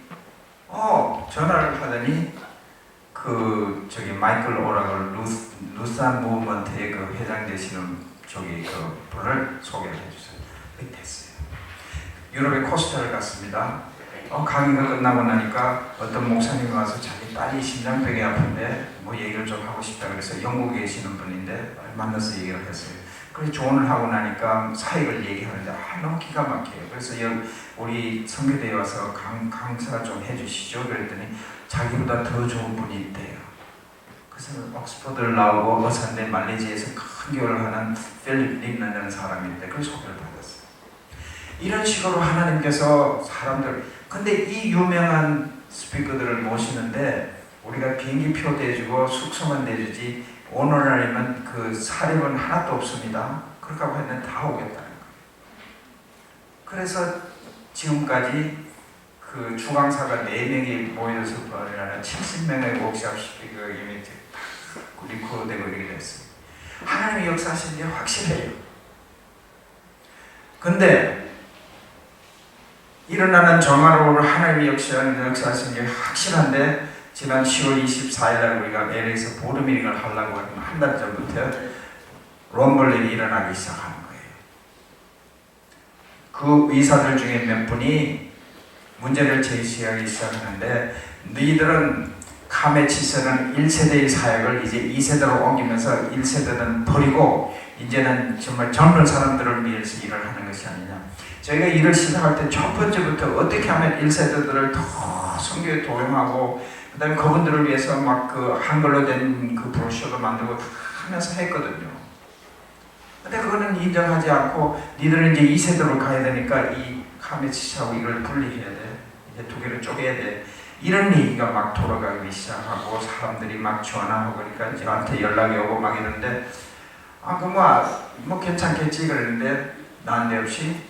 전화를 하더니 저기 마이클 오라글 루산 무브먼트의 그 회장 되시는 저기 그 분을 소개를 해주세요. 그게 됐어요. 유럽의 코스타를 갔습니다. 강의가 끝나고 나니까 어떤 목사님이 와서 자기 딸이 심장병이 아픈데 뭐 얘기를 좀 하고 싶다 그래서 영국에 계시는 분인데 만나서 얘기를 했어요. 그래서 조언을 하고 나니까 사역을 얘기하는데 너무 기가 막혀요. 그래서 우리 선교대에 와서 강사 좀 해주시죠. 그랬더니 자기보다 더 좋은 분이 있대요. 그래서 옥스퍼드를 나오고 어산데 말레이시아에서 큰 교회를 하는 필립 림이라는 사람인데 그 소개를 받았어요. 이런 식으로 하나님께서 근데 이 유명한 스피커들을 모시는데 우리가 비행기표 대주고 숙소만 대주지 오늘날이면 그 사립은 하나도 없습니다. 그렇게 하고 했는데 다 오겠다는 거예요. 그래서 지금까지 그 주강사가 4명이 모여서 벌이라는 70명의 웍샵 스피커 이미 리코되고 이렇게 됐어요. 하나님의 역사하신 게 확실해요. 근데 일어나는 정화로울 하나님의 역사하신 게 확실한데 지난 10월 24일 날 우리가 LA에서 보름미링을 하려고 하면 한 달 전부터 럼블링이 일어나기 시작하는 거예요. 그 의사들 중에 몇 분이 문제를 제시하기 시작하는데 너희들은 카메치스는 1세대의 사역을 이제 2세대로 옮기면서 1세대는 버리고 이제는 정말 젊은 사람들을 위해서 일을 하는 것이 아니냐. 저희가 일을 시작할 때 첫 번째부터 어떻게 하면 1세대들을 더 성교에 도움하고 그 다음에 그분들을 위해서 막 그 한글로 된 그 브로셔도 만들고 하면서 했거든요. 근데 그거는 인정하지 않고 니들은 이제 2세대로 가야 되니까 이 카메치스하고 이걸 분리해야 돼. 이제 두 개를 쪼개야 돼. 이런 얘기가 막 돌아가기 시작하고 사람들이 막 전화하고 그러니까 저한테 연락이 오고 막 이러는데 뭐 괜찮겠지 그랬는데 난데없이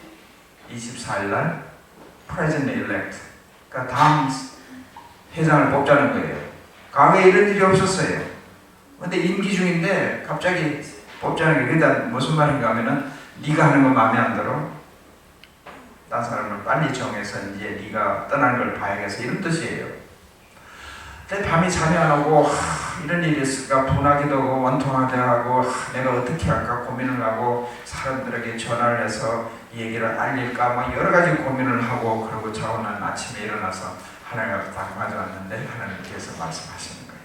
24일날 President Elect 그러니까 다음 회장을 뽑자는 거예요. 과거에 이런 일이 없었어요. 근데 임기 중인데 갑자기 뽑자는 게 일단 무슨 말인가 하면은 네가 하는 거 마음에 안 들어? 딴 사람을 빨리 정해서 이제 네가 떠나는 걸 봐야겠어 이런 뜻이에요. 근데 밤이 잠이 안 오고 이런 일이 있을까 분하기도 하고 원통하기도 하고 내가 어떻게 할까 고민을 하고 사람들에게 전화를 해서 이 얘기를 알릴까 막 여러 가지 고민을 하고 그러고 자고 난 아침에 일어나서 하나님 앞에 딱 가져왔는데 하나님께서 말씀하시는 거예요.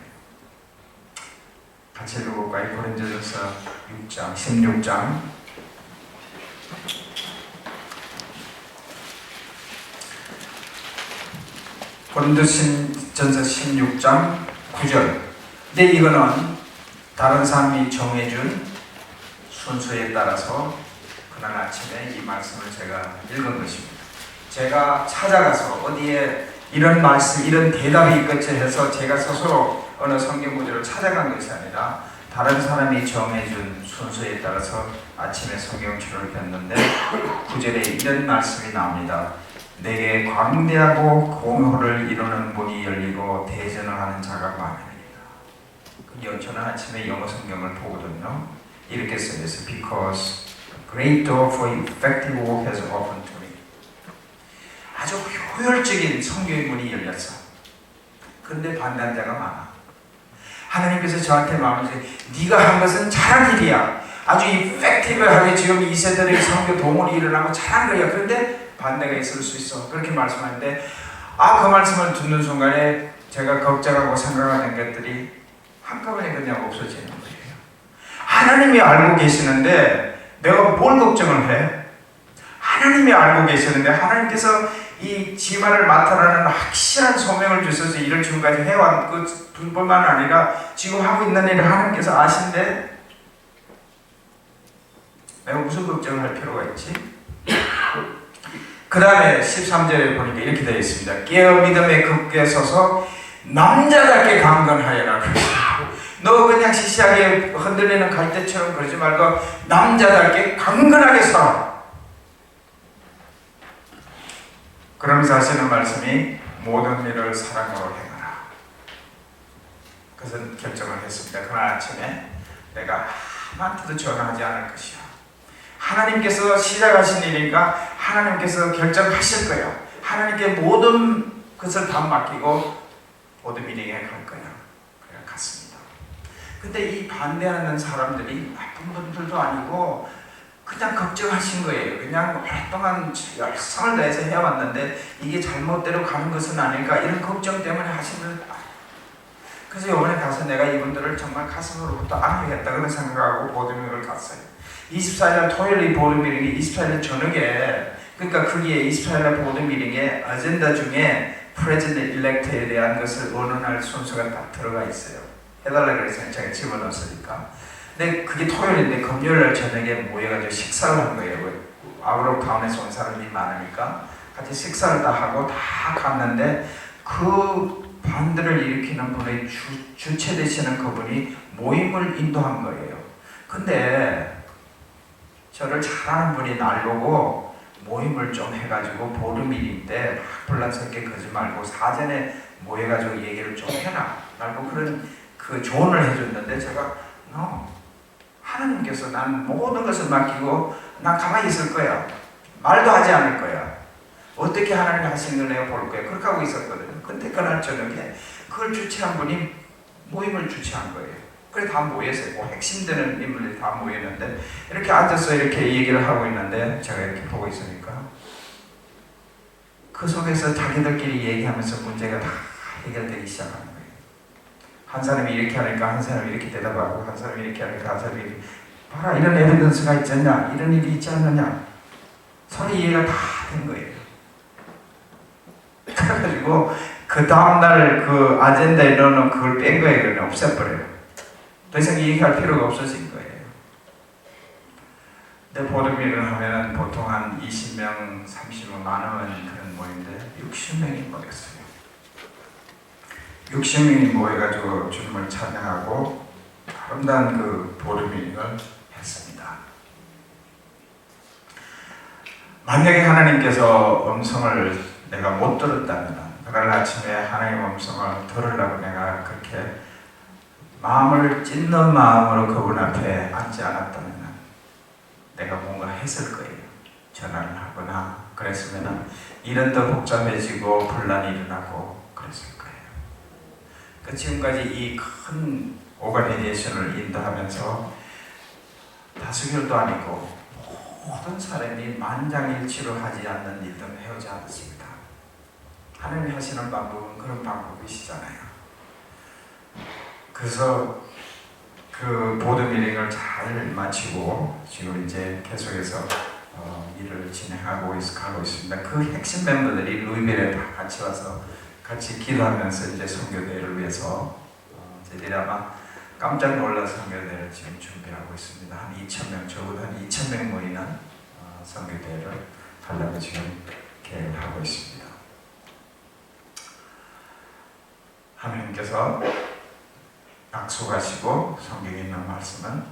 같이 읽어볼까요? 고린도전서 6장 16장 고린도전서 16장 9절. 근데 이거는 다른 사람이 정해준 순서에 따라서 그날 아침에 이 말씀을 제가 읽은 것입니다. 제가 찾아가서 어디에 이런 말씀, 이런 대답이 있겠지 해서 제가 스스로 어느 성경 구절을 찾아간 것이 아니라 다른 사람이 정해준 순서에 따라서 아침에 성경책을 폈는데 9절에 이런 말씀이 나옵니다. 내게 광대하고 공효를 이루는 문이 열리고 대전을 하는 자가 많으니라. 저는 아침에 영어 성경을 보거든요. 이렇게 써있어요. Because great door for effective work has opened to me. 아주 효율적인 성경의 문이 열렸어. 그런데 반대한 자가 많아. 하나님께서 저한테 말하면서 네가 한 것은 잘한 일이야. 아주 이펙티브하게 지금 이 세대의 성교 동원이 일어나고 잘한 거야. 그런데 반대가 있을 수 있어. 그렇게 말씀하는데 그 말씀을 듣는 순간에 제가 걱정하고 생각하는 것들이 한꺼번에 그냥 없어지는 거예요. 하나님이 알고 계시는데 내가 뭘 걱정을 해? 하나님이 알고 계시는데 하나님께서 이 지마를 맡아라는 확실한 소명을 주셔서 이를 지금까지 해왔 그 뿐만 아니라 지금 하고 있는 일을 하나님께서 아신데 내가 무슨 걱정을 할 필요가 있지? 그 다음에 13절에 보니까 이렇게 되어 있습니다. 깨어 믿음에 굳게 서서 남자답게 강건하여라. 너 그냥 시시하게 흔들리는 갈대처럼 그러지 말고 남자답게 강건하게 서라. 그러면서 하시는 말씀이 모든 일을 사랑으로 행하라. 그것은 결정을 했습니다. 그날 아침에 내가 아무한테도 전화하지 않을 것이야. 하나님께서 시작하신 일이니까 하나님께서 결정하실 거야. 하나님께 모든 것을 다 맡기고 모든 미팅에 갈 거야. 그래 갔습니다. 근데 이 반대하는 사람들이 나쁜 분들도 아니고 그냥 걱정하신 거예요. 그냥 오랫동안 열성을 다해서 해왔는데 이게 잘못대로 가는 것은 아닐까 이런 걱정 때문에 하시는. 그래서 이번에 가서 내가 이분들을 정말 가슴으로부터 안아야겠다 그런 생각하고 보듬을 갔어요. 24일 토요일 이 보드 미팅이 24일 저녁에, 그러니까 거기에 24일 보드 미팅에 아젠다 중에 프레지던트 일렉트에 대한 것을 언론할 순서가 딱 들어가 있어요. 해달라 그래서 제가 집어넣었으니까. 근데 그게 토요일인데 금요일날 저녁에 모여가지고 식사를 한 거예요. 아우로타운에서 온 사람이 많으니까 같이 식사를 다 하고 다 갔는데 그 반대를 일으키는 분의 주체 되시는 그분이 모임을 인도한 거예요. 근데 저를 잘하는 분이 날 보고 모임을 좀 해가지고 보름일인 때 혼란스럽게 그러지 말고 사전에 모여가지고 얘기를 좀 해라. 날 보고 그런 그 조언을 해줬는데 제가 하나님께서 난 모든 것을 맡기고 난 가만히 있을 거야. 말도 하지 않을 거야. 어떻게 하나님이 하시는 걸 내가 볼 거야. 그렇게 하고 있었거든요. 근데 그날 저녁에 그걸 주최한 분이 모임을 주최한 거예요. 그래 다 모였어요. 핵심되는 인물들이 다 모였는데 이렇게 앉아서 이렇게 얘기를 하고 있는데 제가 이렇게 보고 있으니까 그 속에서 자기들끼리 얘기하면서 문제가 다 해결되기 시작하는 거예요. 한 사람이 이렇게 하니까 한 사람이 이렇게 대답하고 한 사람이 이렇게 하니까 한 사람이 이렇게 봐라 이런 에비던스가 있지 않냐 이런 일이 있지 않느냐 서로 이해가 다 된 거예요. 그래가지고 그 다음날 그 아젠다에 넣어놓은 그걸 뺀 거예요. 그냥 없애버려요. 더 이상 얘기할 필요가 없어진 거예요. 근데 보름일을 하면 보통 한 20명, 30명, 많으면 그런 모임인데 60명이 모였어요. 60명이 모여가지고 주님을 찬양하고 아름다운 그 보름일을 했습니다. 만약에 하나님께서 음성을 내가 못 들었다면 그날 아침에 하나님의 음성을 들으려고 내가 그렇게 마음을 찢는 마음으로 그분 앞에 앉지 않았다면 내가 뭔가 했을 거예요. 전화를 하거나 그랬으면 일은 더 복잡해지고 분란이 일어나고 그랬을 거예요. 그 지금까지 이 큰 오가니제이션을 인도하면서 다수결도 아니고 모든 사람이 만장일치로 하지 않는 일들은 해오지 않았습니다. 하나님이 하시는 방법은 그런 방법이시잖아요. 그래서 그 보드 미팅을 잘 마치고 지금 이제 계속해서 일을 진행하고 있습니다. 그 핵심 멤버들이 루이빌에 다 같이 와서 같이 기도하면서 이제 선교대회를 위해서 저희들이 아마 깜짝 놀란 선교대회를 지금 준비하고 있습니다. 한 2,000명, 적어도 한 2,000명 모이는 선교대회를 하려고 지금 계획을 하고 있습니다. 하나님께서 약속하시고 성경에 있는 말씀은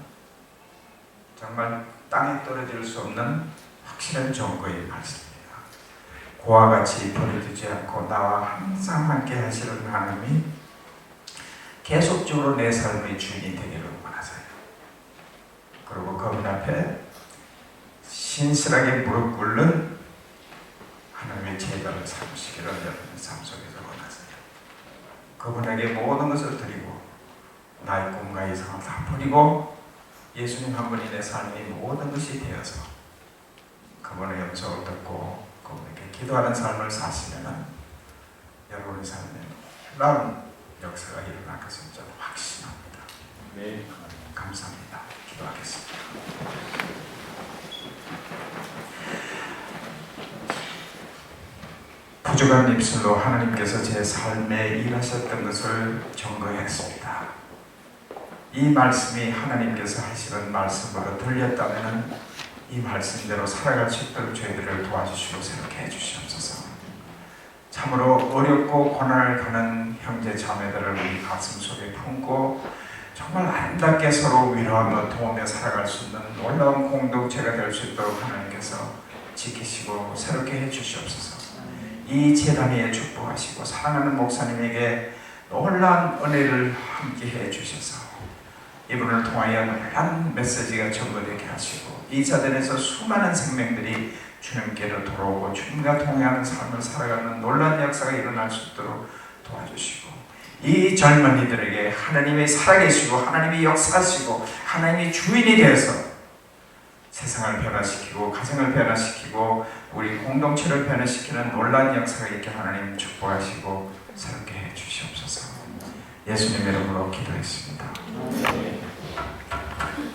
정말 땅에 떨어질 수 없는 확실한 증거의 말씀입니다. 고와 같이 버려두지 않고 나와 항상 함께 하시는 하나님이 계속적으로 내 삶의 주인이 되기를 원하세요. 그리고 그분 앞에 신실하게 무릎 꿇는 하나님의 제자를 삼으시기를 여러분의 삶 속에서 원하세요. 그분에게 모든 것을 드리고 나의 꿈과 이상을 다 버리고 예수님 한 분이 내 삶의 모든 것이 되어서 그분의 음성을 듣고 그분에게 기도하는 삶을 사시면 여러분의 삶에 놀라운 역사가 일어날 것을 저는 확신합니다. 네, 감사합니다. 기도하겠습니다. 주간 입술로 하나님께서 제 삶에 일하셨던 것을 증거했습니다. 이 말씀이 하나님께서 하시는 말씀으로 들렸다면 이 말씀대로 살아갈 수 있도록 저희들을 도와주시고 새롭게 해주시옵소서. 참으로 어렵고 고난을 가는 형제 자매들을 우리 가슴 속에 품고 정말 아름답게 서로 위로하며 도우며 살아갈 수 있는 놀라운 공동체가 될 수 있도록 하나님께서 지키시고 새롭게 해주시옵소서. 이 재단위에 축복하시고 사랑하는 목사님에게 놀라운 은혜를 함께 해주셔서 이분을 통하여 놀라운 메시지가 전거되게 하시고 이 자단에서 수많은 생명들이 주님께로 돌아오고 주님과 동행하는 삶을 살아가는 놀라운 역사가 일어날 수 있도록 도와주시고 이 젊은이들에게 하나님이 살아계시고 하나님이 역사하시고 하나님이 주인이 되어서 세상을 변화시키고 가정을 변화시키고 우리 공동체를 변화시키는 놀라운 역사가 있게 하나님 축복하시고 새롭게 해주시옵소서. 예수님 이름으로 기도했습니다.